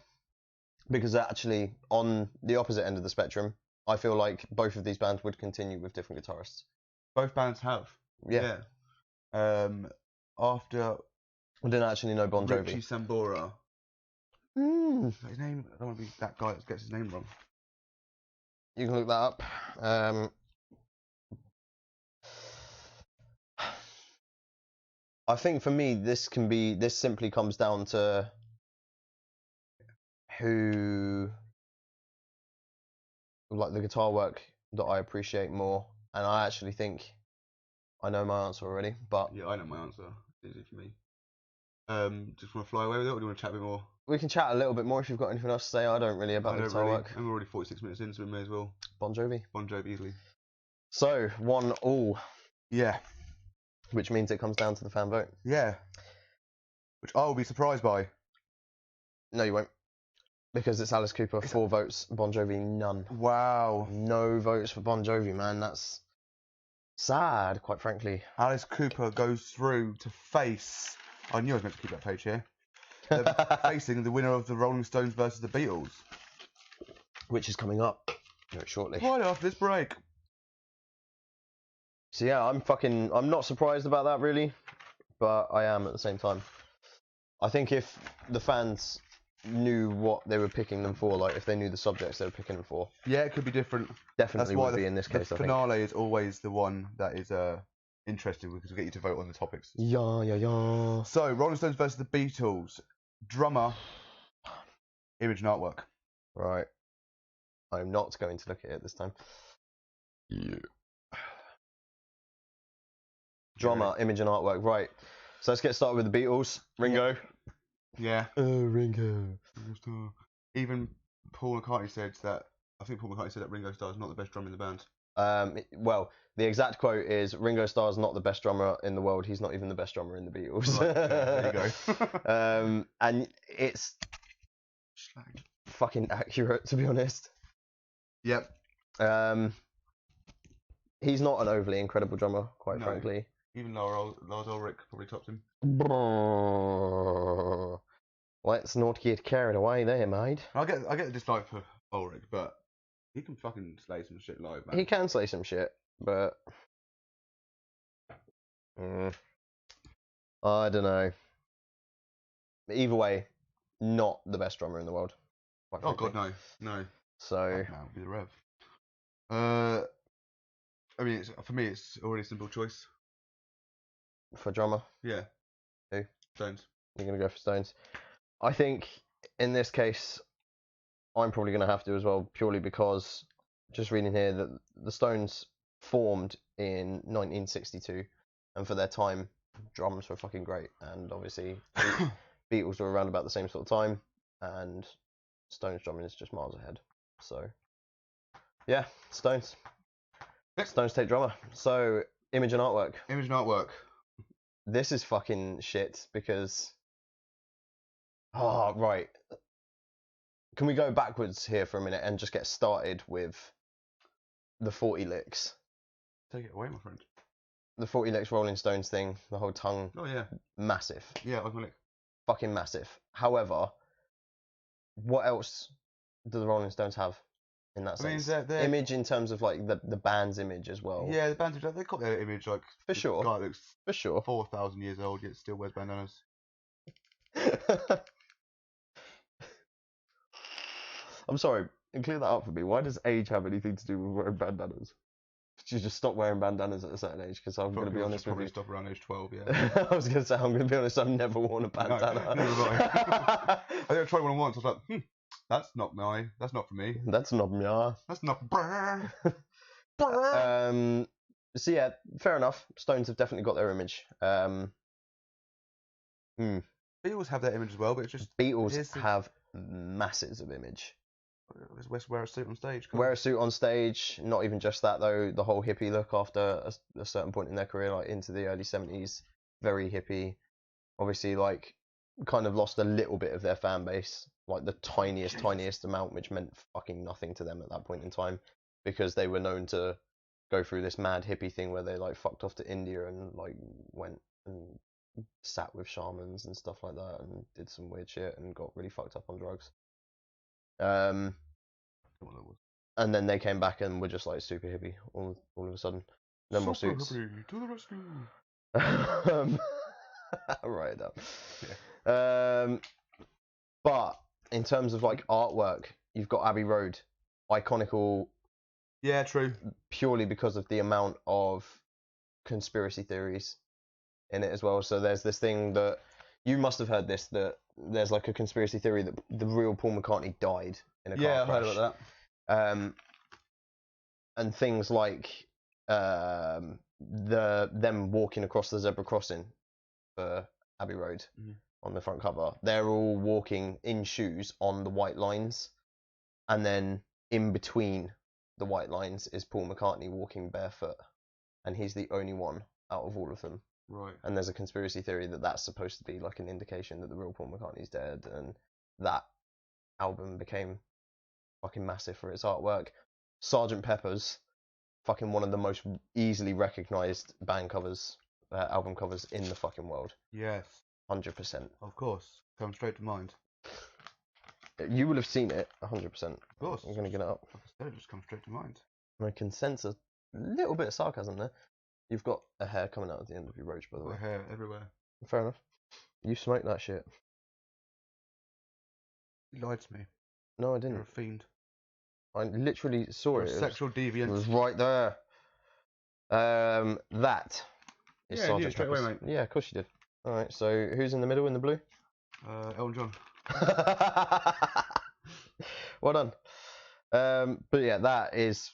because actually on the opposite end of the spectrum, I feel like both of these bands would continue with different guitarists. Both bands have. Yeah. After I didn't actually know Bon Jovi. Richie Sambora. His name. I don't want to be that guy that gets his name wrong. You can look that up. I think for me, this simply comes down to who, like the guitar work that I appreciate more, and I actually think I know my answer already. But yeah, I know my answer. It's easy for me. Just want to fly away with it, or do you want to chat a bit more? We can chat a little bit more if you've got anything else to say. I don't really about the guitar work. I'm already 46 minutes in, so we may as well. Bon Jovi easily. So 1-1. Yeah. Which means it comes down to the fan vote. Yeah. Which I will be surprised by. No, you won't. Because it's Alice Cooper, 4 votes. Bon Jovi, none. Wow. No votes for Bon Jovi, man. That's sad, quite frankly. Alice Cooper goes through to face... I knew I was meant to keep that page here. Facing the winner of the Rolling Stones versus the Beatles. Which is coming up very shortly. Right after this break. So yeah, I'm not surprised about that really, but I am at the same time. I think if the fans knew what they were picking them for, like if they knew the subjects they were picking them for. Yeah, it could be different. Definitely would be in this case, the finale is always the one that is interesting because we get you to vote on the topics. Yeah. So, Rolling Stones versus the Beatles. Drummer, image and artwork. Right. I'm not going to look at it this time. Yeah. Drummer, image and artwork. Right. So let's get started with the Beatles. Ringo. Yeah. Ringo. Even Paul McCartney said that. I think Paul McCartney said that Ringo Starr is not the best drummer in the band. Well, the exact quote is Ringo Starr is not the best drummer in the world. He's not even the best drummer in the Beatles. Right, yeah, there you go. And it's fucking accurate, to be honest. Yep. He's not an overly incredible drummer, quite frankly. Even Lars Ulrich probably tops him. Let's not get carried away there, mate. I get the dislike for Ulrich, but he can fucking slay some shit live, man. He can slay some shit, but I don't know. Either way, not the best drummer in the world. Oh god, no. So that would be the rev. I mean, for me, it's already a simple choice. For drummer? Yeah. Who? Stones. You're going to go for Stones. I think in this case, I'm probably going to have to as well, purely because, just reading here, that the Stones formed in 1962, and for their time, drums were fucking great. And obviously, Beatles were around about the same sort of time, and Stones drumming is just miles ahead. So, yeah, Stones. Stones take drummer. So, image and artwork. Image and artwork. This is fucking shit because... Oh, right. Can we go backwards here for a minute and just get started with the 40 licks? Take it away, my friend. The 40 licks Rolling Stones thing, the whole tongue. Oh, yeah. Massive. Yeah, iconic. Fucking massive. However, what else do the Rolling Stones have in that sense? They're... Image in terms of like the band's image as well. Yeah, the band's image, they've got their image like... For sure. Guy looks for sure. 4,000 years old, yet still wears bandanas. I'm sorry, clear that up for me. Why does age have anything to do with wearing bandanas? Should you just stop wearing bandanas at a certain age? Because I'm going to be honest with you. Probably stop around age 12, yeah. I was going to say, I'm going to be honest, I've never worn a bandana. No, never mind. I think I tried one once, I was like, that's not for me. That's not me. That's not... So yeah, fair enough. Stones have definitely got their image. Beatles have their image as well, but it's just... Beatles have masses of image. Wear a suit on stage. Wear a suit on stage. Not even just that though. The whole hippie look after a certain point in their career, like into the early 70s, very hippie. Obviously, like kind of lost a little bit of their fan base, like the tiniest amount, which meant fucking nothing to them at that point in time, because they were known to go through this mad hippie thing where they like fucked off to India and like went and sat with shamans and stuff like that and did some weird shit and got really fucked up on drugs. And then they came back and were just like super hippie all of a sudden. No more suits. Hippie to the rescue. Right up. Yeah. But in terms of like artwork, you've got Abbey Road, iconical. Yeah, true. Purely because of the amount of conspiracy theories in it as well. So there's this thing that you must have heard this, that there's like a conspiracy theory that the real Paul McCartney died in a car crash. Yeah, I heard about that. And things like them walking across the zebra crossing for Abbey Road on the front cover. They're all walking in shoes on the white lines, and then in between the white lines is Paul McCartney walking barefoot, and he's the only one out of all of them. Right. And there's a conspiracy theory that that's supposed to be like an indication that the real Paul McCartney's dead, and that album became fucking massive for its artwork. Sgt. Pepper's, fucking one of the most easily recognised band covers, album covers in the fucking world. Yes. 100%. Of course. Comes straight to mind. You will have seen it, 100%. Of course. I'm going to get it up. It just comes straight to mind. I can sense a little bit of sarcasm there. You've got a hair coming out at the end of your roach, by the way. Hair everywhere. Fair enough. You smoked that shit. You lied to me. No, I didn't. You're a fiend. I literally saw it. Sexual deviant. It was right there. That is Sgt. Straight away, mate. Yeah, of course you did. All right. So who's in the middle in the blue? Elton John. Well done. But yeah, that is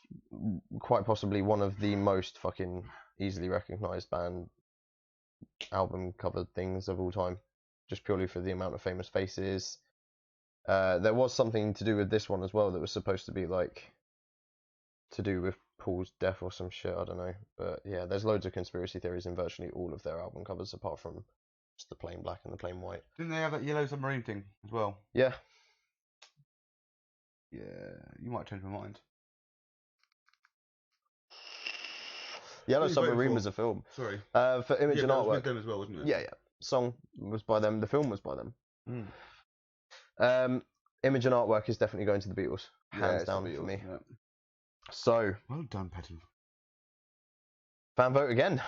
quite possibly one of the most fucking easily recognised band album cover things of all time, just purely for the amount of famous faces. There was something to do with this one as well that was supposed to be like to do with Paul's death or some shit, I don't know. But yeah, there's loads of conspiracy theories in virtually all of their album covers, apart from just the plain black and the plain white. Didn't they have that Yellow Submarine thing as well? Yeah. Yeah, you might change my mind. Yellow Submarine was a film. Sorry. For image and artwork. With them as well, wasn't it? Yeah, yeah. Song was by them. The film was by them. Image and artwork is definitely going to the Beatles, hands down for me. Yeah. So well done, Patton. Fan vote again.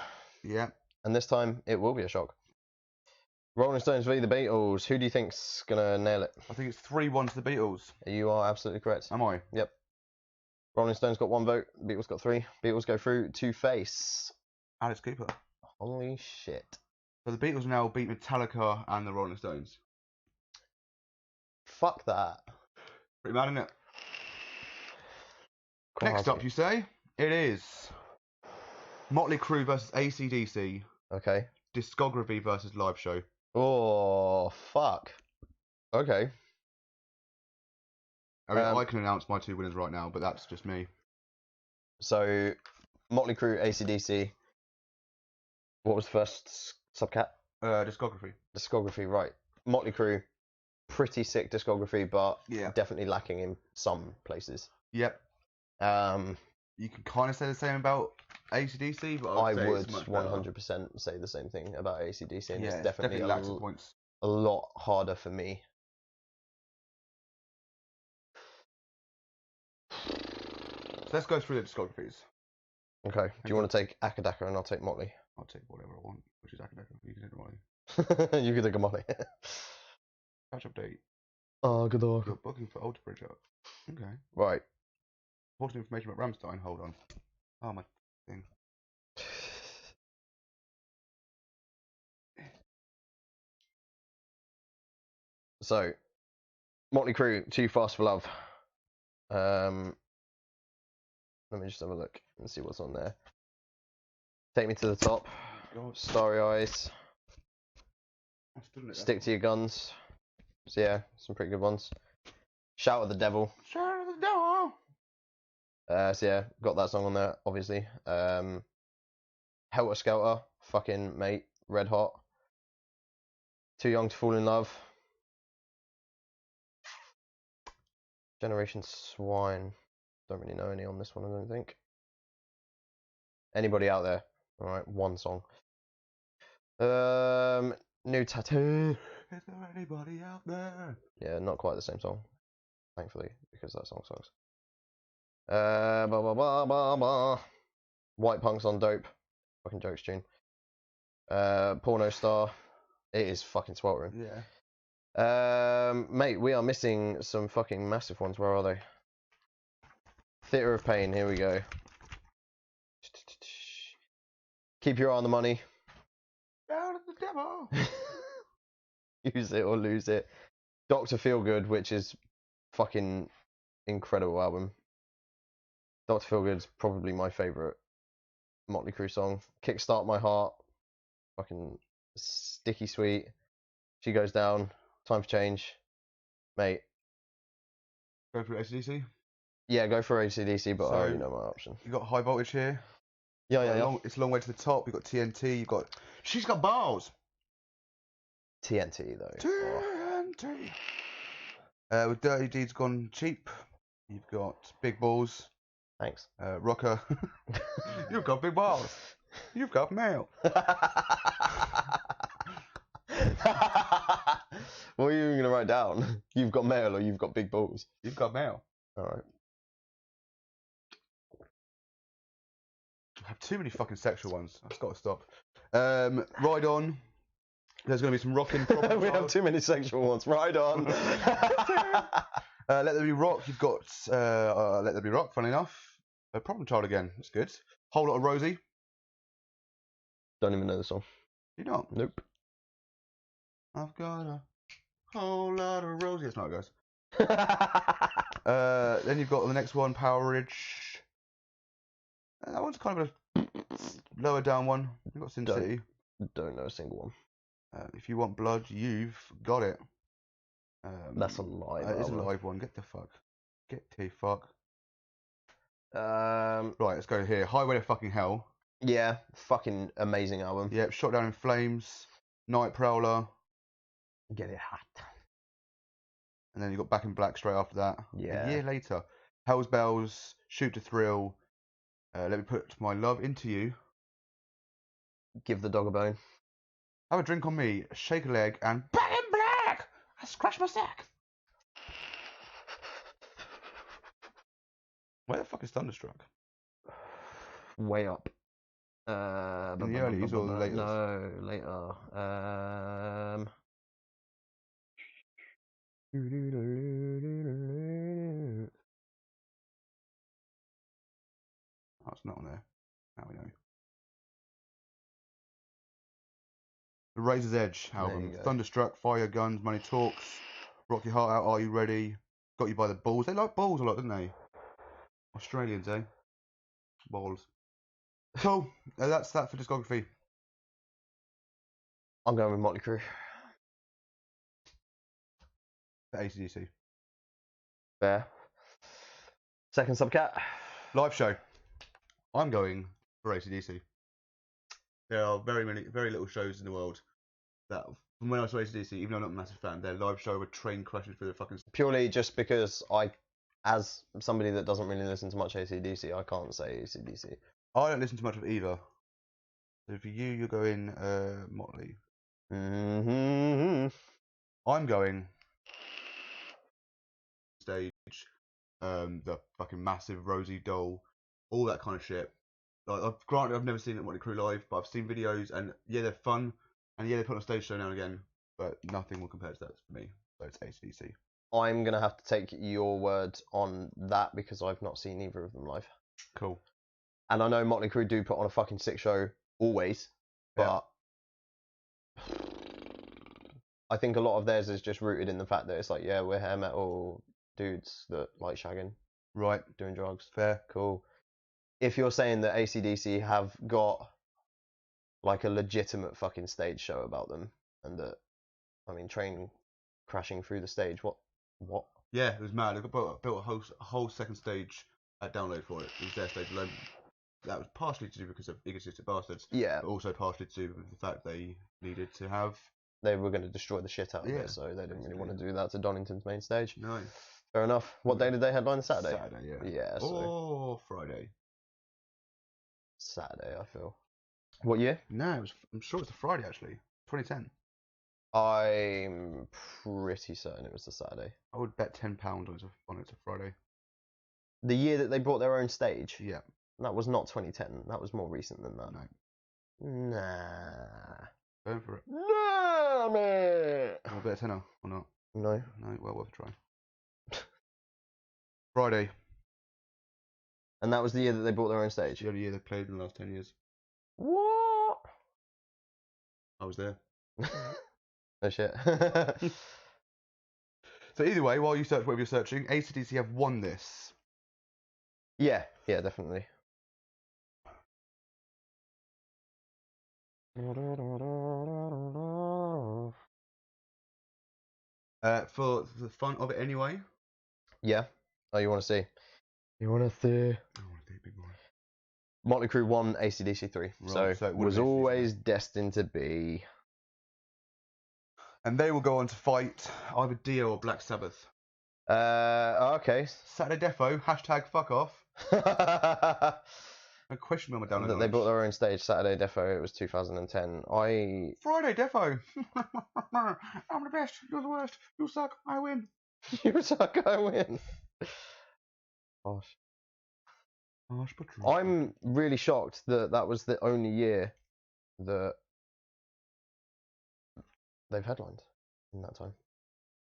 Yeah. And this time it will be a shock. Rolling Stones v the Beatles. Who do you think's gonna nail it? I think it's 3-1 to the Beatles. You are absolutely correct. Am I? Yep. Rolling Stones got 1 vote. Beatles got 3. Beatles go through to face Alice Cooper. Holy shit. So the Beatles now beat Metallica and the Rolling Stones. Fuck that. Pretty mad, isn't it? Quite Next up, you say? It is Motley Crue versus AC/DC. Okay. Discography versus live show. Oh, fuck. Okay. I mean, I can announce my 2 winners right now, but that's just me. So, Motley Crue, AC/DC. What was the first subcat? Discography. Discography, right. Motley Crue, pretty sick discography, but yeah, definitely lacking in some places. Yep. You can kind of say the same about AC/DC, but I would 100% say the same thing about AC/DC, and yeah, it's definitely lacks points. A lot harder for me. So let's go through the discographies. Okay. Do you want to take Akadaka and I'll take Motley? I'll take whatever I want, which is Akadaka. You can take Motley. You can take a Motley. Catch update. Oh, good luck. You're booking for Alter Bridge up. Okay. Right. Important information about Rammstein. Hold on. Oh, my thing. So, Motley Crue, Too Fast for Love. Let me just have a look and see what's on there. Take Me to the Top. Starry Eyes. Stick to Your Guns. So yeah, some pretty good ones. Shout at the Devil. Shout at the Devil. So yeah, got that song on there, obviously. Helter Skelter, fucking mate, red hot. Too Young to Fall in Love. Generation Swine. Don't really know any on this one, I don't think. Anybody out there? Alright, 1 song. New Tattoo. Is there anybody out there? Yeah, not quite the same song. Thankfully, because that song sucks. White Punks on Dope. Fucking jokes tune. Porno Star. It is fucking sweltering. Yeah. Mate, we are missing some fucking massive ones. Where are they? Theatre of Pain. Here we go. Keep your eye on the money. Down at the devil. Use it or lose it. Dr. Feelgood, which is fucking incredible album. Dr. Feelgood's probably my favourite Motley Crue song. Kickstart My Heart. Fucking sticky sweet. She Goes Down. Time for Change. Mate. Go for AC/DC? Yeah, go for AC/DC, but I already know my option. You got High Voltage here. Yeah. It's a long way to the top. You've got TNT. You've got... She's got balls. TNT, though. TNT. With Dirty Deeds Gone Cheap, you've got Big Balls. Thanks. Rocker. You've got big balls. You've got mail. What are you going to write down? You've got mail or you've got big balls? You've got mail. Alright. I have too many fucking sexual ones. I've got to stop. Ride On. There's going to be some rocking. We have too many sexual ones. Ride On. Let There Be Rock. You've got Let There Be Rock, funny enough. Problem Child again. That's good. Whole Lot of Rosie. Don't even know the song. You not? Nope. I've got a whole lot of Rosie. That's not it, guys. Then you've got the next one, Power Ridge. That one's kind of a lower down one. You've got Sin City. Don't know a single one. If you want blood, you've got it. That's a live It is a live one. Get the fuck. Right, let's go here. Highway to Fucking Hell. Yeah, fucking amazing album. Yep, Shot Down in Flames. Night Prowler. Get it hot. And then you got Back in Black straight after that. Yeah. A year later. Hell's Bells. Shoot to Thrill. Let Me Put My Love Into You. Give the Dog a Bone. Have a Drink on Me. Shake a Leg. And Back in Black. I scratched my sack. Where the fuck is Thunderstruck? Way up. In the earlies or the latest? No, later. Oh, it's not on there. Now we know. The Razor's Edge album. Thunderstruck, Fire Your Guns, Money Talks, Rock Your Heart Out, Are You Ready? Got You by the Balls. They like balls a lot, don't they? Australians, eh? Balls. Cool. That's that for discography. I'm going with Motley Crue. For AC/DC. Fair. Second subcat. Live show. I'm going for AC/DC. There are very little shows in the world that, from when I saw AC/DC, even though I'm not a massive fan, their live show with train crashing through the fucking... Purely just because as somebody that doesn't really listen to much AC/DC, I can't say AC/DC. I don't listen to much of either. So for you, you're going Motley. Mm-hmm. I'm going stage, the fucking massive Rosie doll, all that kind of shit. Like, granted, I've never seen Motley Crue live, but I've seen videos, and yeah, they're fun, and yeah, they put on a stage show now and again, but nothing will compare to that for me. So it's AC/DC. I'm gonna have to take your word on that because I've not seen either of them live. Cool. And I know Motley Crue do put on a fucking sick show always, but I think a lot of theirs is just rooted in the fact that it's like, yeah, we're hair metal dudes that like shagging, right, doing drugs. Fair. Cool. If you're saying that AC/DC have got like a legitimate fucking stage show about them, and that, I mean, train crashing through the stage, what? Yeah, it was mad. They built a whole second stage at Download for it. It was their stage alone. That was partially to do because of egotistic bastards. Yeah. But also partially to do with the fact they needed to have... They were going to destroy the shit out of it, so they didn't really want to do that to Donington's main stage. No. Fair enough. What day did they headline? Saturday? Saturday, yeah. Yeah, so... Or Friday. Saturday, I feel. What year? No, I'm sure it's a Friday, actually. 2010. I'm pretty certain it was the Saturday. I would bet £10 on it's a Friday. The year that they brought their own stage? Yeah. That was not 2010. That was more recent than that. No. Nah. Going for it. No, man. Want a bit of tenor or not? No. No, well worth a try. Friday. And that was the year that they bought their own stage? The only year they played in the last 10 years. What? I was there. No shit. So either way, while you search whatever you're searching, AC/DC have won this. Yeah, definitely. For the fun of it anyway. Yeah. Oh, you want to see? You want to see? I want to see a big one. Motley Crue won AC/DC 3. Right, so it was AC/DC. always destined to be. And they will go on to fight either Dio or Black Sabbath. Okay. Saturday Defo, hashtag fuck off. No question on my download. That they bought their own stage, Saturday Defo. It was 2010. Friday Defo. I'm the best. You're the worst. You suck. I win. You suck. I win. Gosh. I'm really shocked that that was the only year that they've headlined in that time.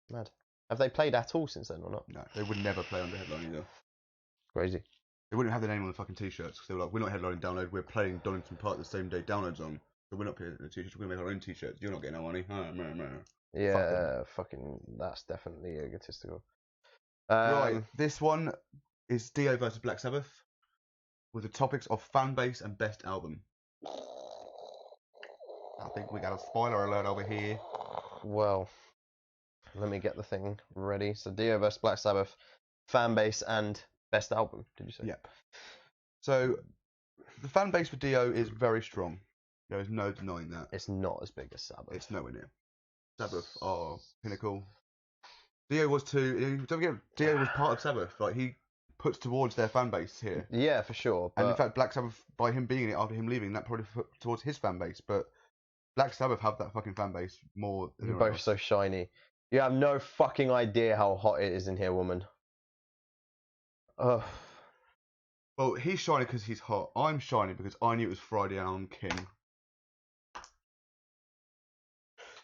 Mad. Have they played at all since then or not? No, they would never play under headline either. Crazy. They wouldn't have the name on the fucking t-shirts because they were like, we're not headlining Download, we're playing Donington Park the same day Download's on. So we're not putting the t-shirts, we're going to make our own t-shirts. You're not getting our money. Yeah, fucking, that's definitely egotistical. Right, this one is Dio versus Black Sabbath with the topics of fan base and best album. I think we got a spoiler alert over here. Well, let me get the thing ready. So Dio versus Black Sabbath, fan base and best album, did you say? Yep. So the fan base for Dio is very strong. There is no denying that. It's not as big as Sabbath. It's nowhere near. Sabbath are pinnacle. Dio was too. Don't forget, Dio was part of Sabbath. Like he puts towards their fan base here. Yeah, for sure. But... And in fact, Black Sabbath, by him being in it after him leaving, that probably put towards his fan base. But Black Sabbath have that fucking fan base more. They're both so shiny. You have no fucking idea how hot it is in here, woman. Ugh. Well, he's shiny because he's hot. I'm shiny because I knew it was Friday and I'm king.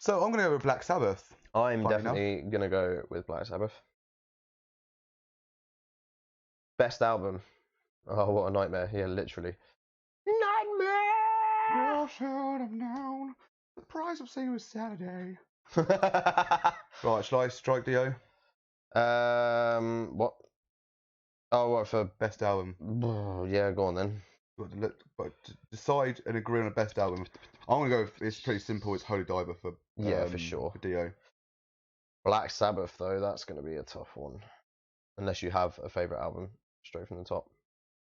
So I'm going to go with Black Sabbath. I'm definitely going to go with Black Sabbath. Best album. Oh, what a nightmare. Yeah, literally. Nightmare! You should have known. The price of seeing was Saturday. Right, shall I strike Dio? What? Oh, what for best album? Yeah, go on then. But to decide and agree on a best album, I'm gonna go with, it's pretty simple. It's Holy Diver for for sure. For Dio. Black Sabbath though, that's gonna be a tough one. Unless you have a favourite album straight from the top.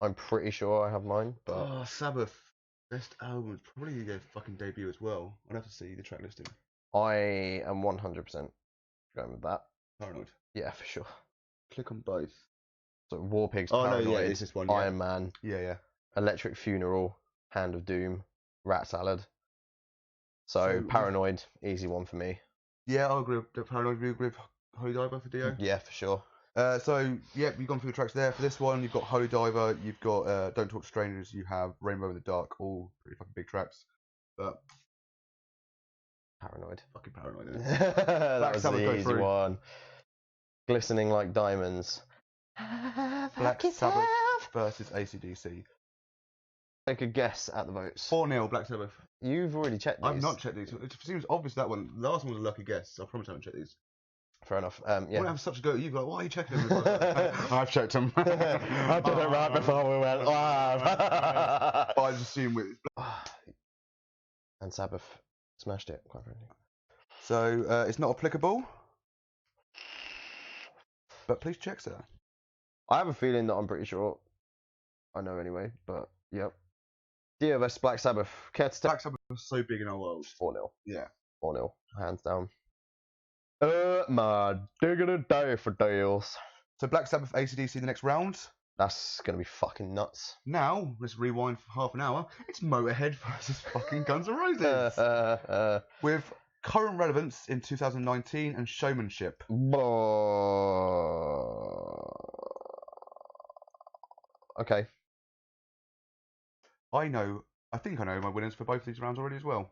I'm pretty sure I have mine, but Sabbath best album is probably their fucking debut as well. I'd have to see the track listing. I am 100% going with that. Paranoid. Yeah, for sure. Click on both. So War Pigs, Paranoid, no, yeah, it's this one, yeah. Iron Man, yeah, Electric Funeral, Hand of Doom, Rat Salad. So Paranoid, easy one for me. Yeah, I'll agree with Paranoid. You agree with Holy Diver for Dio? Yeah, for sure. So yeah, you've gone through the tracks there. For this one, you've got Holy Diver, you've got Don't Talk to Strangers, you have Rainbow in the Dark, all pretty fucking big tracks. But Paranoid. Fucking Paranoid. Isn't it? That was the easy one. Glistening like diamonds. Black Sabbath versus AC/DC. Take a guess at the votes. 4-0 Black Sabbath. You've already checked these. I've not checked these. It seems obvious that one. The last one was a lucky guess. I promise I haven't checked these. Fair enough. Yeah. I want to have such a go at you. Like, why are you checking them? I've checked them. I did it right before we went live. I just assume with. And Sabbath smashed it, quite frankly. So it's not applicable. But please check, sir. I have a feeling that I'm pretty sure. I know anyway, but yep. Dio vs Black Sabbath. Black Sabbath was so big in our world. 4-0. Yeah. 4-0. Hands down. My diggity day for deals. So Black Sabbath AC/DC the next round. That's gonna be fucking nuts. Now, let's rewind for half an hour. It's Motorhead versus fucking Guns N' Roses. With current relevance in 2019 and showmanship. Okay. I think I know my winners for both these rounds already as well.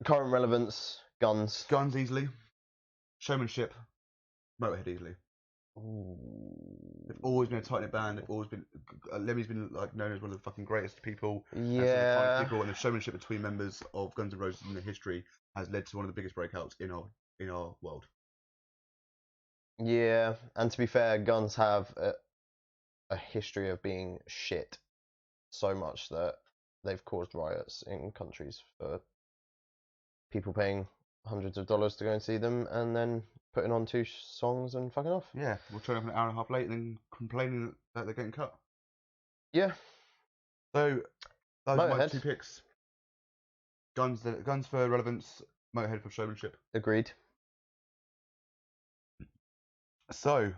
Current relevance, Guns. Guns easily. Showmanship, Motorhead easily. Ooh. They've always been a tight knit band. They've always been. Lemmy's been like known as one of the fucking greatest people. Yeah. And people, and the showmanship between members of Guns N' Roses in their history has led to one of the biggest breakouts in our world. Yeah, and to be fair, Guns have a history of being shit, so much that they've caused riots in countries for people paying hundreds of dollars to go and see them, and then putting on 2 songs and fucking off. Yeah, we'll turn up an hour and a half late and then complaining that they're getting cut. Yeah. So those are my Motorhead. 2 picks. Guns for relevance, Motorhead for showmanship. Agreed. So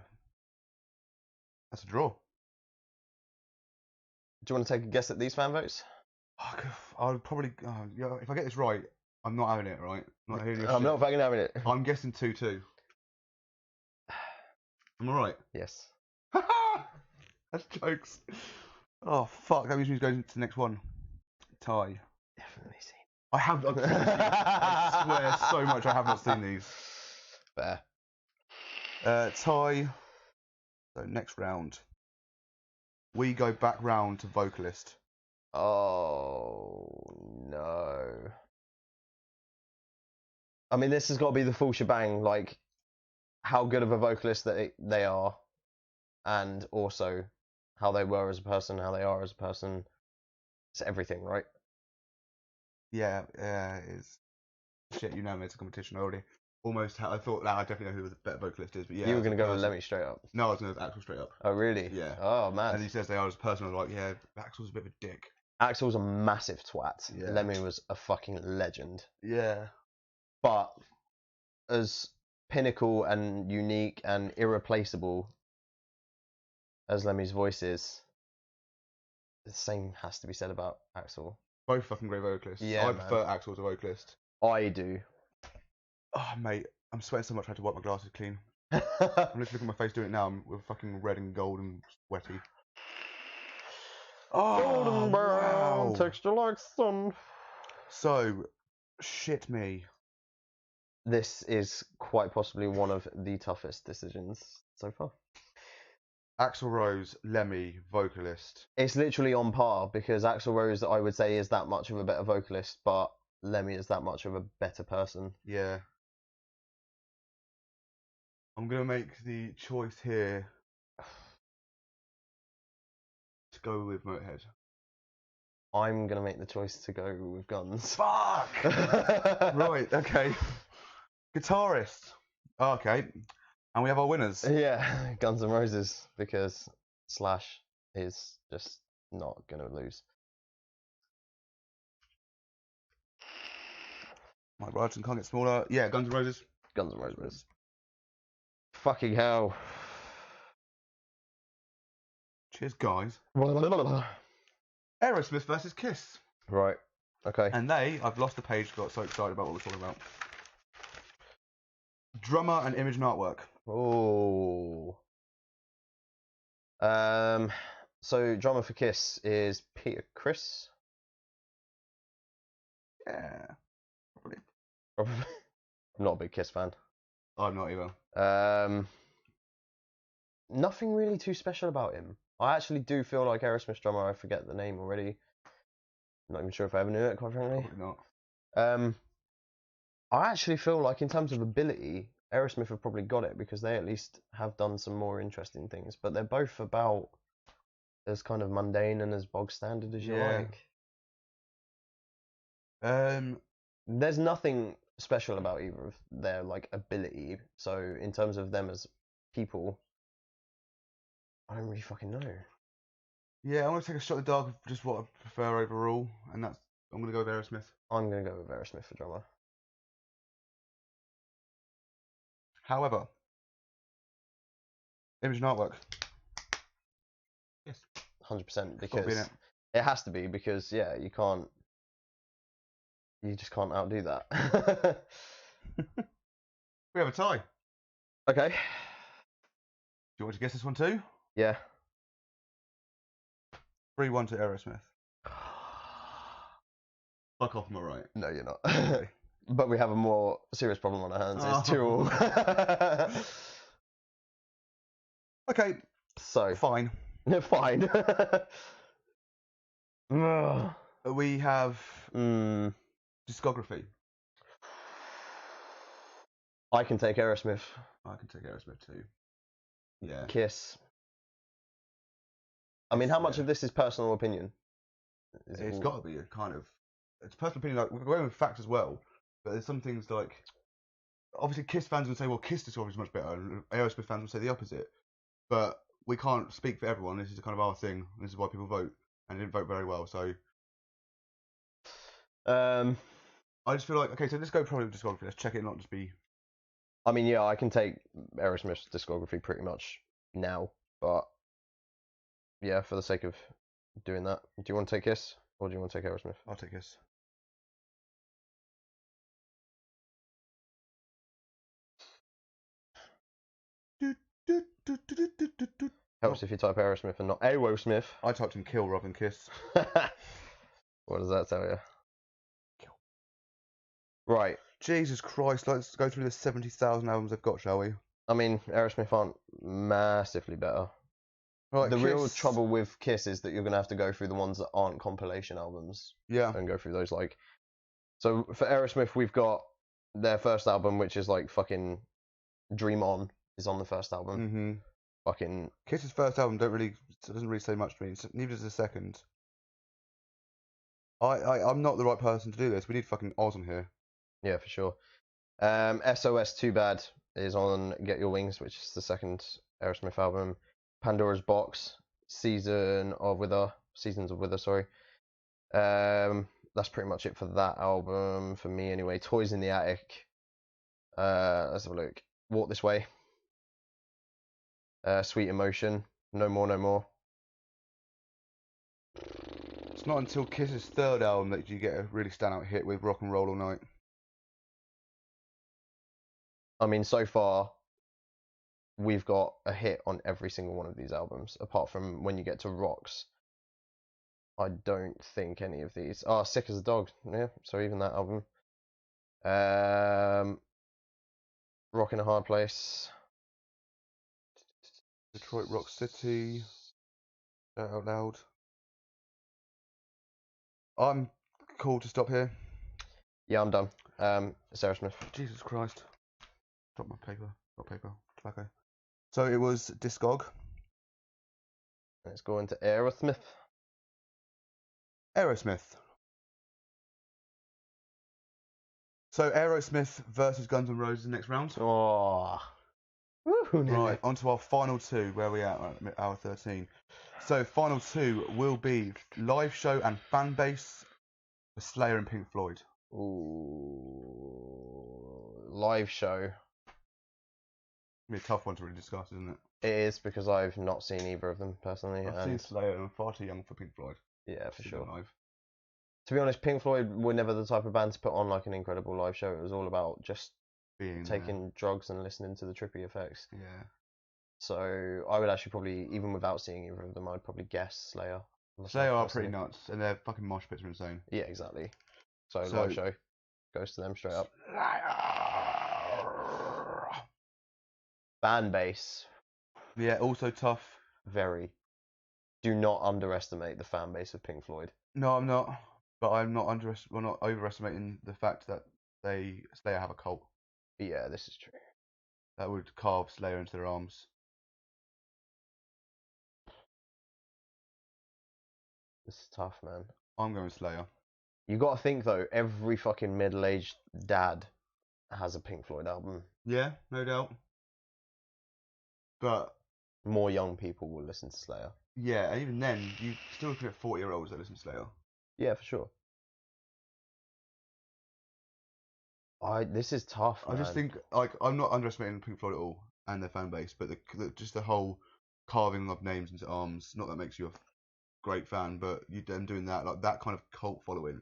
that's a draw. Do you want to take a guess at these fan votes? I would probably, yeah, if I get this right, I'm not having it, right? I'm not fucking having it. I'm guessing 2-2. Am I right? Yes. That's jokes. Oh fuck! That means we go into the next one. Tie. Definitely seen. I have not. I swear so much I have not seen these. Fair. Tie. So next round, we go back round to vocalist. Oh no. I mean, this has got to be the full shebang. Like, how good of a vocalist they are, and also how they were as a person, how they are as a person. It's everything, right? Yeah, it is. Shit, you know, it's a competition already. Almost. I thought that I definitely know who the better vocalist is, but yeah. You were gonna go with Lemmy straight up. No, I was gonna go with Axl straight up. Oh really? Yeah. Oh man. And he says they are as a person. I was like, yeah, Axl's a bit of a dick. Axl's a massive twat. Yeah. Lemmy was a fucking legend. Yeah. But as pinnacle and unique and irreplaceable as Lemmy's voice is, the same has to be said about Axl. Both fucking great vocalists. Yeah, I prefer Axl as a vocalist. I do. Oh, mate, I'm sweating so much I had to wipe my glasses clean. I'm literally looking at my face doing it now. We're fucking red and gold and sweaty. Oh, golden brown, wow. texture like sun. So, shit me. This is quite possibly one of the toughest decisions so far. Axl Rose, Lemmy, vocalist. It's literally on par because Axl Rose, I would say, is that much of a better vocalist, but Lemmy is that much of a better person. Yeah. I'm going to make the choice here to go with Motorhead. I'm going to make the choice to go with Guns. Fuck! Right, okay. Guitarist. Okay. And we have our winners. Yeah, Guns N' Roses, because Slash is just not going to lose. My writing can't get smaller. Yeah, Guns N' Roses. Guns N' Roses. Fucking hell. Cheers, guys. Aerosmith versus Kiss. Right. Okay. And I've lost the page, got so excited about what we're talking about. Drummer and image and artwork. Oh. So drummer for Kiss is Peter Criss. Yeah. Probably. I'm not a big Kiss fan. I'm not either. Nothing really too special about him. I actually do feel like Aerosmith's drummer. I forget the name already. Not even sure if I ever knew it, quite frankly. Probably not. I actually feel like in terms of ability, Aerosmith have probably got it because they at least have done some more interesting things. But they're both about as kind of mundane and as bog standard as you like. There's nothing special about either of their like ability. So in terms of them as people, I don't really fucking know. Yeah, I want to take a shot at the dark of just what I prefer overall, and I'm going to go with Aerosmith. I'm going to go with Aerosmith for drummer. However, image and artwork. Yes. 100% because it has to be because yeah, you just can't outdo that. We have a tie. Okay. Do you want to guess this one too? Yeah. 3-1 to Aerosmith. Fuck off, am I right? No, you're not. Okay. But we have a more serious problem on our hands. It's 2-all. Okay. So fine. Fine. We have discography. I can take Aerosmith. I can take Aerosmith too. Yeah. Kiss. I mean, how much of this is personal opinion? It's got to be a kind of. It's personal opinion. Like, we're going with facts as well, but there's some things like. Obviously, Kiss fans would say, well, Kiss discography is much better, and Aerosmith fans would say the opposite. But we can't speak for everyone. This is kind of our thing. This is why people vote, and they didn't vote very well. So. I just feel like, okay, so let's go probably with discography. Let's check it, not just be. I mean, yeah, I can take Aerosmith's discography pretty much now, but yeah, for the sake of doing that, do you want to take Kiss or do you want to take Aerosmith? I'll take Kiss. Helps if you type Aerosmith and not Aerosmith. I typed in Kill rather than Kiss. What does that tell you? Kill. Right. Jesus Christ, let's go through the 70,000 albums they've got, shall we? I mean, Aerosmith aren't massively better. Right, the real trouble with Kiss is that you're going to have to go through the ones that aren't compilation albums. Yeah. And go through those, like... So, for Aerosmith, we've got their first album, which is, like, fucking... Dream On is on the first album. Mm-hmm. Fucking... Kiss's first album doesn't really say much to me. Neither does the second. I'm not the right person to do this. We need fucking Oz on here. Yeah, for sure. SOS Too Bad is on Get Your Wings, which is the second Aerosmith album. Pandora's Box, Seasons of Wither, sorry. That's pretty much it for that album, for me anyway. Toys in the Attic. Let's have a look. Walk This Way. Sweet Emotion. No More, No More. It's not until Kiss's third album that you get a really standout hit with Rock and Roll All Night. I mean, so far, we've got a hit on every single one of these albums, apart from when you get to Rocks. I don't think any of these. Sick as a Dog. Yeah, so even that album. Rock in a Hard Place. Detroit Rock City. Shout Out Loud. I'm cool to stop here. Yeah, I'm done. It's Aerosmith. Jesus Christ. Drop my paper. Got paper. Tobacco. So it was Discog. Let's go into Aerosmith. Aerosmith. So Aerosmith versus Guns N' Roses next round. Oh. Woo, right, on to our final two. Where are we at? Hour 13. So final two will be live show and fan base for Slayer and Pink Floyd. Ooh. Live show. It'll be a tough one to really discuss, isn't it? It is, because I've not seen either of them personally. I've seen Slayer and I'm far too young for Pink Floyd. Yeah, for sure. Live. To be honest, Pink Floyd were never the type of band to put on like an incredible live show. It was all about just taking drugs and listening to the trippy effects. Yeah. So I would actually probably, even without seeing either of them, I'd probably guess Slayer. Slayer are pretty nuts, and their fucking mosh pits are insane. Yeah, exactly. So live show goes to them straight up. Fan base. Yeah, also tough. Very. Do not underestimate the fan base of Pink Floyd. No, I'm not. But I'm not overestimating the fact that Slayer have a cult. Yeah, this is true. That would carve Slayer into their arms. This is tough, man. I'm going Slayer. You got to think though, every fucking middle-aged dad has a Pink Floyd album. Yeah, no doubt. But more young people will listen to Slayer. Yeah, and even then, you still looking at 40-year-olds that listen to Slayer. Yeah, for sure. This is tough, man. I just think, like, I'm not underestimating Pink Floyd at all and their fan base, but just the whole carving of names into arms, not that makes you a great fan, but you them doing that, like that kind of cult following,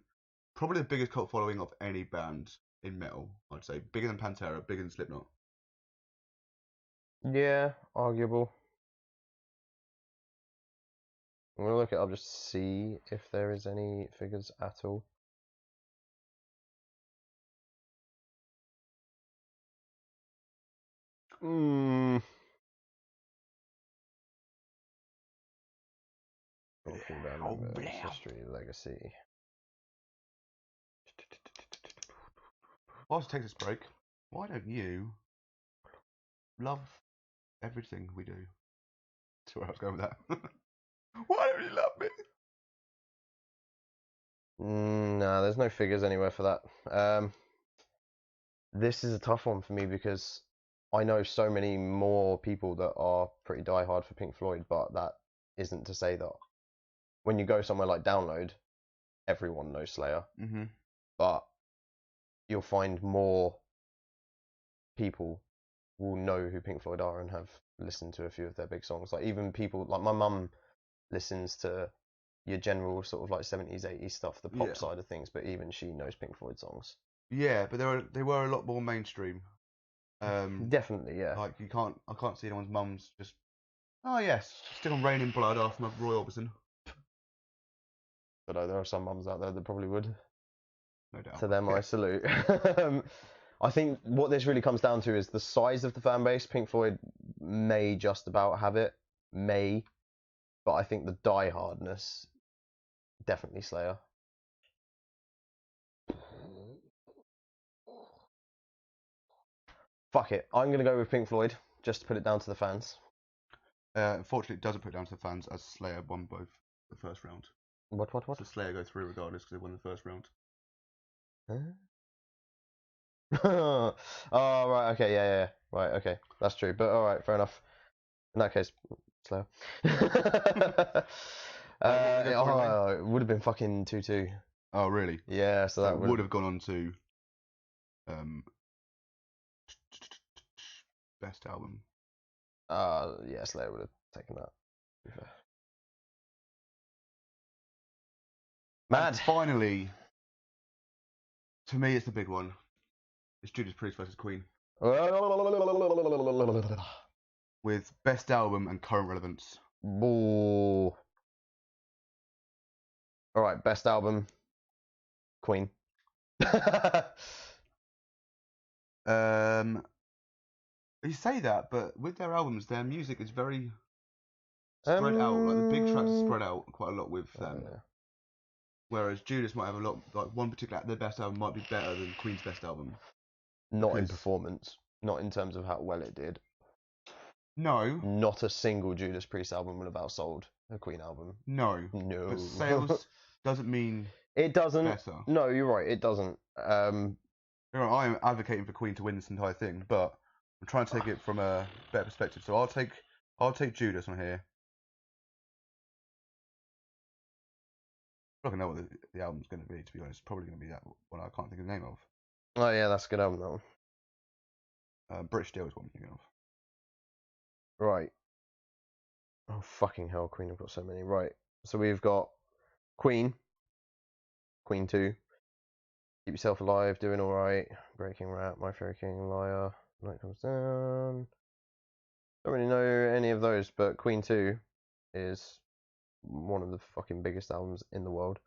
probably the biggest cult following of any band in metal, I'd say. Bigger than Pantera, bigger than Slipknot. Yeah, arguable. I'm gonna look it up just to see if there is any figures at all. History, legacy. Whilst we take this break, why don't you love everything we do? That's where I was going with that. Why don't you love me? No, there's no figures anywhere for that. This is a tough one for me because I know so many more people that are pretty diehard for Pink Floyd, but that isn't to say that when you go somewhere like Download, everyone knows Slayer. Mm-hmm. But you'll find more people will know who Pink Floyd are and have listened to a few of their big songs. Like even people like my mum listens to your general sort of like 70s, 80s stuff, the pop side of things, but even she knows Pink Floyd songs. Yeah, but they were a lot more mainstream. Definitely, yeah. Like I can't see anyone's mum's just, oh yes, still on Rain in Blood after Roy Orbison. But there are some mums out there that probably would. No doubt. To them, I salute. I think what this really comes down to is the size of the fan base. Pink Floyd may just about have it, but I think the diehardness, definitely Slayer. Fuck it, I'm gonna go with Pink Floyd just to put it down to the fans. Unfortunately, it doesn't put it down to the fans as Slayer won both the first round. What? So Slayer go through regardless because they won the first round. Huh? Oh, right, okay, yeah, right, okay, that's true. But all right, fair enough. In that case, Slayer. It would have been fucking 2-2. Oh, really? Yeah, so that would have gone on to best album. Yeah, Slayer would have taken that. Mad. And finally, to me, it's the big one. It's Judas Priest versus Queen. With best album and current relevance. Ooh. All right, best album, Queen. You say that, but with their albums, their music is very spread out. Like the big tracks are spread out quite a lot with them. Yeah. Whereas Judas might have a lot, like one particular, their best album might be better than Queen's best album. Not in performance, not in terms of how well it did. No. Not a single Judas Priest album would have outsold a Queen album. No. But sales doesn't mean it doesn't. Better. No, you're right. It doesn't. I'm advocating for Queen to win this entire thing, but I'm trying to take it from a better perspective. So I'll take Judas on here. I don't know what the album's going to be. To be honest, it's probably going to be that one I can't think of the name of. Oh yeah, that's a good album. That one. British Steel is what I'm thinking of. Right. Oh fucking hell, Queen have got so many. Right. So we've got Queen, Queen 2, Keep Yourself Alive, Doing Alright, Breaking Rap, My Fair King, Liar, Night Comes Down. Don't really know any of those, but Queen 2 is one of the fucking biggest albums in the world.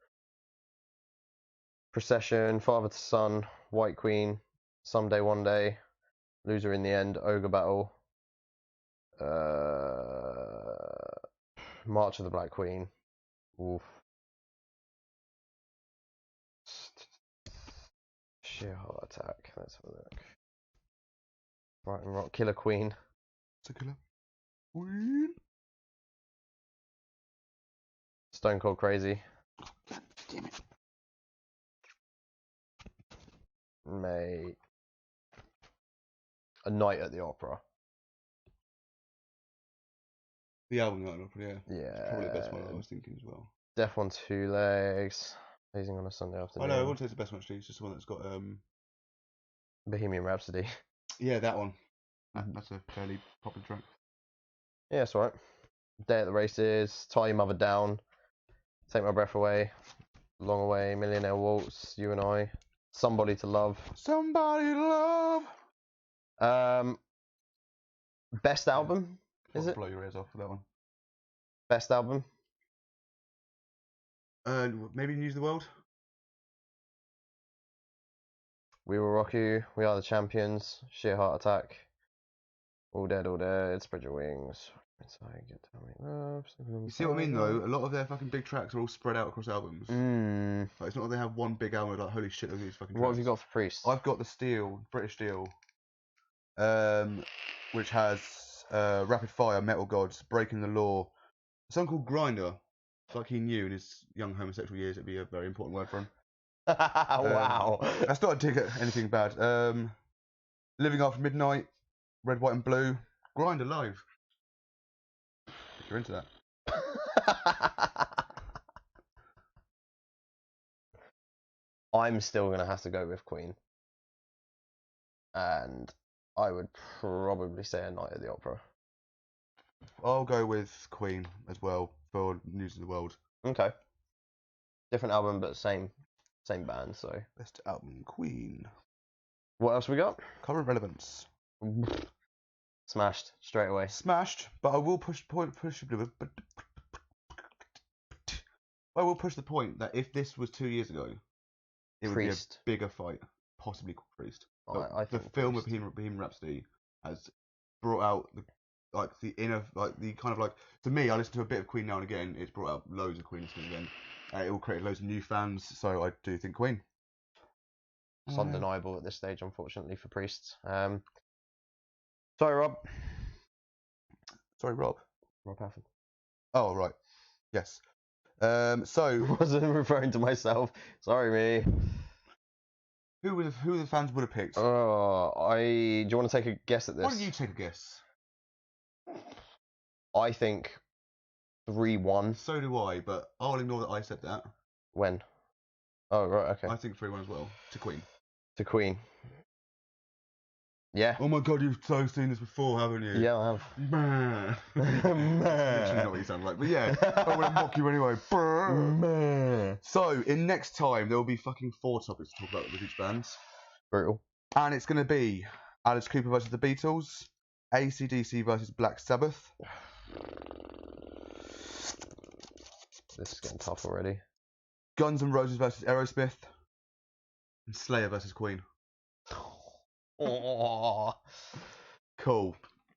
Procession, Father to Son, White Queen, Someday One Day, Loser in the End, Ogre Battle, March of the Black Queen. Oof. Sheer Heart Attack. Let's have a look. Brighton Rock, Killer Queen. It's a Killer Queen. Stone Cold Crazy. God damn it. Mate. A Night at the Opera. The album Night at the Opera, yeah. Yeah. It's probably the best one I was thinking as well. Death on Two Legs. Blazing on a Sunday Afternoon. Oh no, I wouldn't say it's the best one actually. It's just the one that's got Bohemian Rhapsody. Yeah, that one. That's a fairly popular track. Yeah, that's right. Day at the Races, Tie Your Mother Down, Take My Breath Away, Long Away, Millionaire Waltz, You and I, Somebody to Love. Somebody to Love. Best album? Is it? Blow your ears off for that one. Best album? Maybe News of the World? We Will Rock You, We Are the Champions, Sheer Heart Attack, All dead, spread your wings. Inside, get to me love. You see what I mean, though? A lot of their fucking big tracks are all spread out across albums. Like, it's not like they have one big album like, holy shit, look at these fucking tracks. What have you got for Priest? I've got the Steel, British Steel, which has Rapid Fire, Metal Gods, Breaking the Law, a song called Grinder. Like he knew in his young homosexual years it'd be a very important word for him. Wow. That's not a dig at anything bad. Living After Midnight, Red, White and Blue, Grinder Live. If you're into that. I'm still going to have to go with Queen. And I would probably say A Night at the Opera. I'll go with Queen as well for News of the World. Okay. Different album, but same band, so. Best album, Queen. What else we got? Current relevance. Smashed straight away. Smashed, but I will push the point that if this was 2 years ago, it would be a bigger fight, possibly called Priest. I think the film of Bohemian Rhapsody has brought out the inner, to me, I listen to a bit of Queen now and again. It's brought out loads of Queen listening again. It all created loads of new fans, so I do think Queen. It's undeniable at this stage, unfortunately, for Priests. Sorry, Rob. Sorry, Rob. Rob Halford. Oh, right. Yes. So wasn't referring to myself. Sorry, me. Who the fans would have picked? Do you want to take a guess at this? Why don't you take a guess? I think 3-1. So do I, but I'll ignore that I said that. When? Oh, right, okay. I think 3-1 as well. To Queen. To Queen. Yeah. Oh my god, you've so seen this before, haven't you? Yeah, I have. Man. Literally not what you sound like, but yeah. I will mock you anyway. Man. So, in next time, there will be fucking 4 topics to talk about with each band. Brutal. And it's going to be Alice Cooper versus the Beatles, AC/DC versus Black Sabbath. This is getting tough already. Guns N' Roses versus Aerosmith, and Slayer versus Queen. Oh. Cool.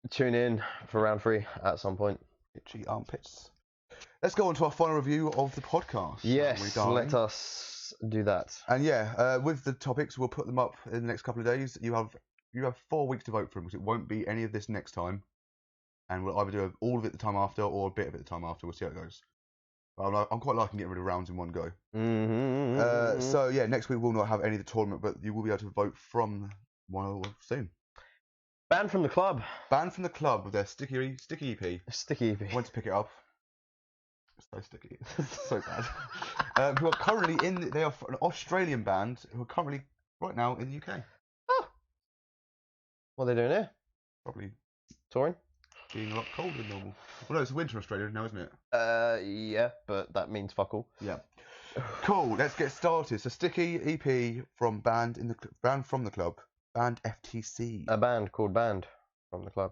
Tune in for round 3 at some point. Itchy armpits. Let's go on to our final review of the podcast. Yes, let us do that. And yeah, with the topics, we'll put them up in the next couple of days. You have 4 weeks to vote for them, because it won't be any of this next time. And we'll either do all of it the time after or a bit of it the time after. We'll see how it goes. I'm quite liking getting rid of rounds in one go. So yeah, next week we'll not have any of the tournament, but you will be able to vote from one soon. Banned from the Club. Banned from the Club with their sticky EP. Sticky EP. Went to pick it up. It's so sticky. It's so bad. Who are currently they are an Australian band who are currently right now in the UK. Oh. What are they doing here? Probably touring. Being a lot colder than normal. Well, no, it's winter in Australia now, isn't it? Yeah, but that means fuck all. Yeah. Cool. Let's get started. So, Sticky EP from Banned from the Club, Banned FTC. A band called Banned from the Club.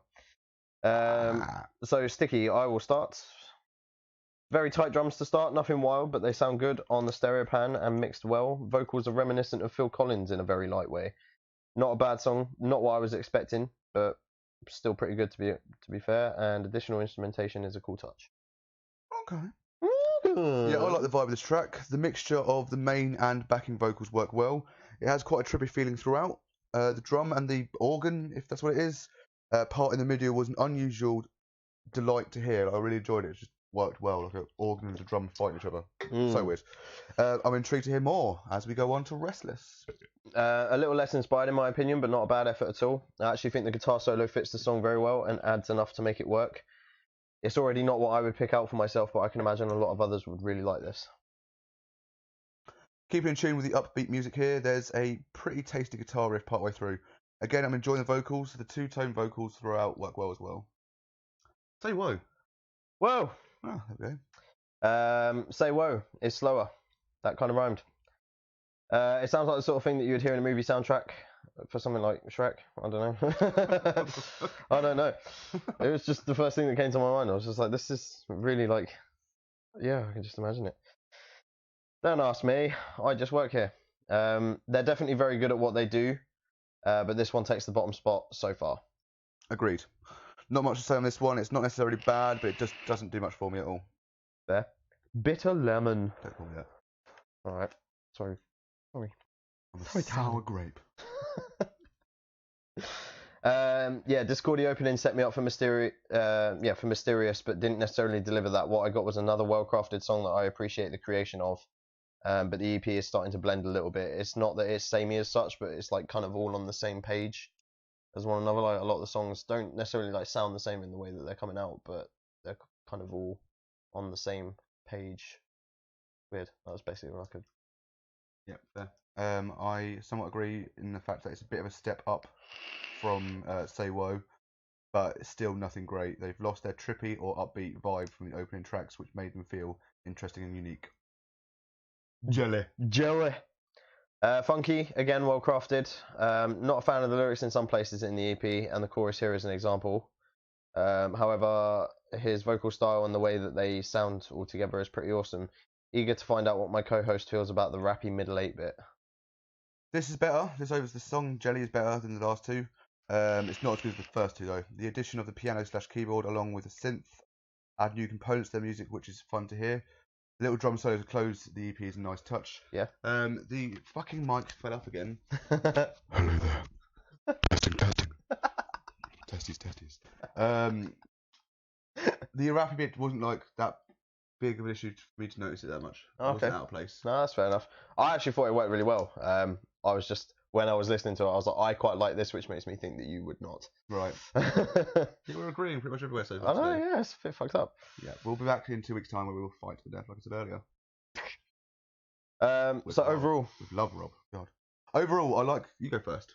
So Sticky, I will start. Very tight drums to start, nothing wild, but they sound good on the stereo pan and mixed well. Vocals are reminiscent of Phil Collins in a very light way. Not a bad song, not what I was expecting, but still pretty good to be fair, and additional instrumentation is a cool touch. Okay. Yeah, I like the vibe of this track. The mixture of the main and backing vocals work well. It has quite a trippy feeling throughout. The drum and the organ, if that's what it is, part in the middle was an unusual delight to hear. I really enjoyed it. It just worked well, like an organ and a drum fighting each other. So weird. I'm intrigued to hear more as we go on to Restless. A little less inspired in my opinion, but not a bad effort at all. I actually think the guitar solo fits the song very well and adds enough to make it work. It's already not what I would pick out for myself, but I can imagine a lot of others would really like this. Keeping in tune with the upbeat music here, there's a pretty tasty guitar riff partway through. Again, I'm enjoying the vocals. The two-tone vocals throughout work well as well. Say whoa. Whoa. Oh, there we go. Say whoa is slower. That kind of rhymed. It sounds like the sort of thing that you would hear in a movie soundtrack for something like Shrek. I don't know. I don't know. It was just the first thing that came to my mind. I was just like, this is really like, yeah, I can just imagine it. Don't ask me. I just work here. They're definitely very good at what they do, but this one takes the bottom spot so far. Agreed. Not much to say on this one. It's not necessarily bad, but it just doesn't do much for me at all. There. Bitter lemon. Don't call me that. Alright. Sorry. I'm a sour grape. Discordia opening set me up for Mysterious, but didn't necessarily deliver that. What I got was another well-crafted song that I appreciate the creation of. But the EP is starting to blend a little bit. It's not that it's samey as such, but it's like kind of all on the same page as one another. Like a lot of the songs don't necessarily like sound the same in the way that they're coming out, but they're kind of all on the same page. Weird. That was basically what I could. Yeah, fair. I somewhat agree in the fact that it's a bit of a step up from Say Woe, but it's still nothing great. They've lost their trippy or upbeat vibe from the opening tracks, which made them feel interesting and unique. Jelly. Funky, again, well crafted. Not a fan of the lyrics in some places in the EP, and the chorus here is an example. However, his vocal style and the way that they sound all together is pretty awesome. Eager to find out what my co-host feels about the rappy middle 8-bit. This is better. The song Jelly is better than the last two. It's not as good as the first two though. The addition of the piano/keyboard along with the synth add new components to their music, which is fun to hear. The little drum solo to close the EP is a nice touch. Yeah. The fucking mic fell up again. Hello there. Testing. Testies. The rappy bit wasn't like that big of an issue for me to notice it that much. It wasn't out of place. No, that's fair enough. I actually thought it worked really well. I was just, when I was listening to it, I was like, I quite like this, which makes me think that you would not. Right. We're agreeing pretty much everywhere so far. I know, yeah, it's a bit fucked up. Yeah, we'll be back in 2 weeks' time where we will fight to the death, like I said earlier. So overall, with love, Rob. God. Overall, I like. You go first.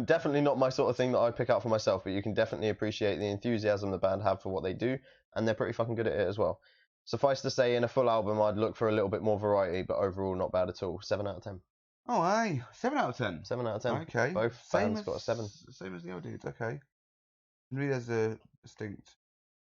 Definitely not my sort of thing that I'd pick out for myself, but you can definitely appreciate the enthusiasm the band have for what they do, and they're pretty fucking good at it as well. Suffice to say, in a full album, I'd look for a little bit more variety, but overall, not bad at all. 7 out of 10. Oh, hey, 7 out of 10. 7 out of 10. Okay. Both bands got a 7. Same as the old dudes. Okay. Maybe there's a distinct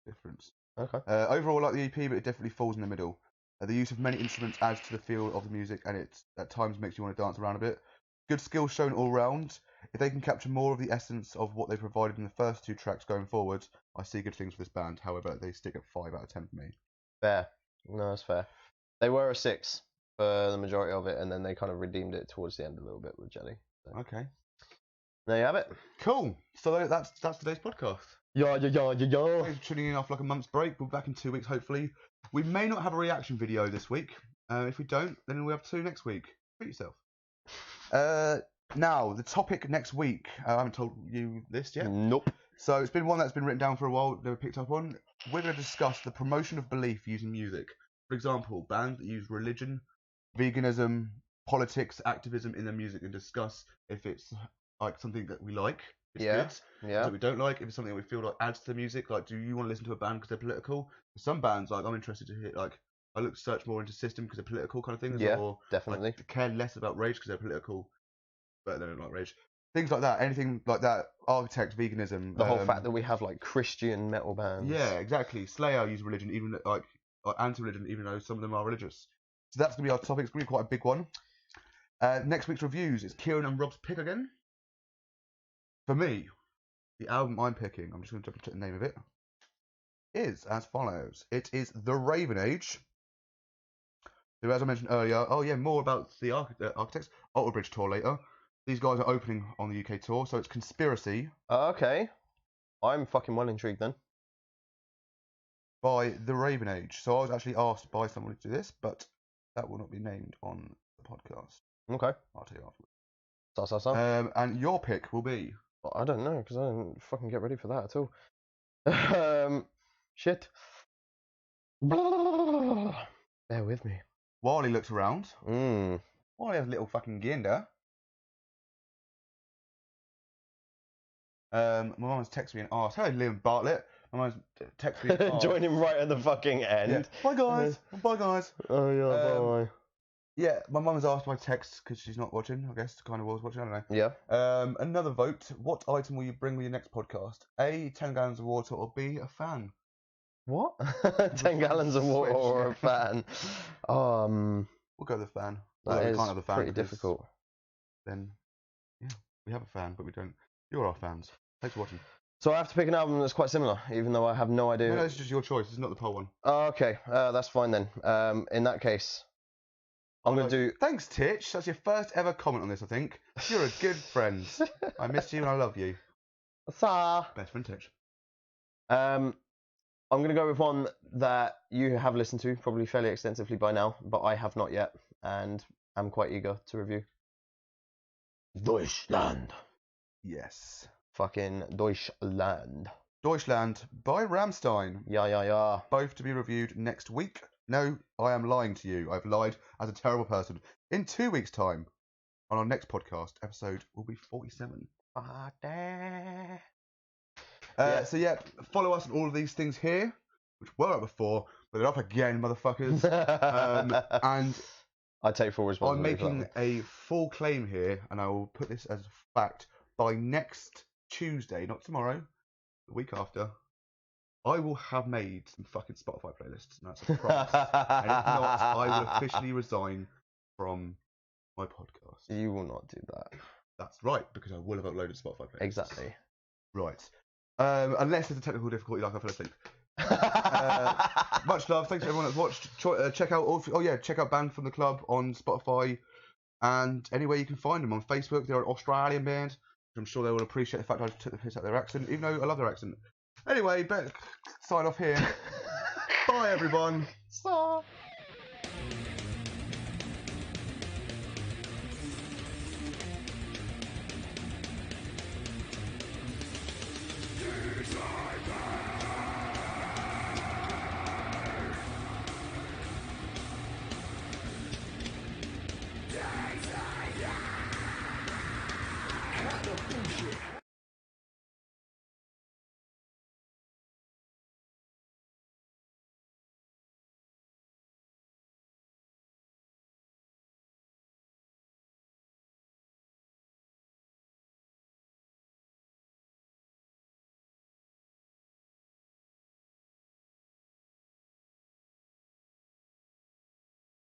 difference. Okay. Overall, I like the EP, but it definitely falls in the middle. The use of many instruments adds to the feel of the music, and it at times makes you want to dance around a bit. Good skills shown all round. If they can capture more of the essence of what they provided in the first 2 tracks going forward, I see good things for this band. However, they stick at 5 out of 10 for me. Fair. No, that's fair. They were a 6 for the majority of it, and then they kind of redeemed it towards the end a little bit with Jelly. So. Okay. There you have it. Cool. So that's today's podcast. Yeah. Thanks for tuning in after like a month's break. We'll be back in 2 weeks, hopefully. We may not have a reaction video this week. If we don't, then we'll have 2 next week. Treat yourself. Now, the topic next week. I haven't told you this yet. Nope. So it's been one that's been written down for a while, never picked up on. We're going to discuss the promotion of belief using music. For example, bands that use religion, veganism, politics, activism in their music, and discuss if it's like something that we like. It's good. Yeah. That we don't like. If it's something that we feel like adds to the music, like do you want to listen to a band because they're political? For some bands, like I'm interested to hear, like I search more into System because they're political kind of things. Yeah, or, definitely. Like, care less about Rage because they're political, but they don't like Rage. Things like that. Anything like that. Architect, veganism. The whole fact that we have like Christian metal bands. Yeah, exactly. Slayer use religion, even like anti-religion, even though some of them are religious. So that's gonna be our topic. It's gonna be quite a big one. Next week's reviews is Kieran and Rob's pick again. For me, the album I'm picking, I'm just going to double check the name of it, is as follows. It is The Raven Age. Who, as I mentioned earlier, more about the Architects, Alter Bridge tour later. These guys are opening on the UK tour, so it's Conspiracy. Okay. I'm fucking well intrigued then. By The Raven Age. So I was actually asked by someone to do this, but that will not be named on the podcast. Okay. I'll tell you afterwards. So. And your pick will be? Well, I don't know, because I didn't fucking get ready for that at all. Shit. Bear with me. While he looks around. While he has a little fucking gander. My mum's texted me and asked, "Hello, Liam Bartlett." My mum's texted me and asked. Join him right at the fucking end. Yeah. Bye, guys. Bye, guys. Oh, yeah, bye. Yeah, my mum's asked by text because she's not watching, I guess. Kind of was watching, I don't know. Yeah. Another vote. What item will you bring with your next podcast? A, 10 gallons of water, or B, a fan? What? 10 gallons of water or a fan? We'll go with the fan. That is can't have the fan pretty difficult. Then, yeah. We have a fan, but we don't. You're our fans. Thanks for watching. So I have to pick an album that's quite similar, even though I have no idea. No, it's just your choice. It's not the poll one. Oh, okay, that's fine then. In that case, I'm going to do... Thanks, Titch. That's your first ever comment on this, I think. You're a good friend. I miss you and I love you. Best friend, Titch. I'm going to go with one that you have listened to probably fairly extensively by now, but I have not yet, and I'm quite eager to review. Deutschland. Yes. Fucking Deutschland. Deutschland by Rammstein. Yeah. Both to be reviewed next week. No, I am lying to you. I've lied as a terrible person. In 2 weeks' time, on our next podcast, episode will be 47. So yeah, follow us on all of these things here, which were up before, but they're up again, motherfuckers. And I take full responsibility. I'm making a full claim here, and I will put this as a fact. By next Tuesday, not tomorrow, the week after, I will have made some fucking Spotify playlists, and that's a promise. And if not, I will officially resign from my podcast. You will not do that. That's right, because I will have uploaded Spotify playlists. Exactly. Right. Unless there's a technical difficulty, like I fell asleep. Much love. Thanks to everyone that's watched. Check out check out Banned from the Club on Spotify and anywhere you can find them. On Facebook, they're an Australian band. I'm sure they will appreciate the fact I took the piss out of their accent, even though I love their accent. Anyway, better sign off here. Bye, everyone. Stop. Unsigned.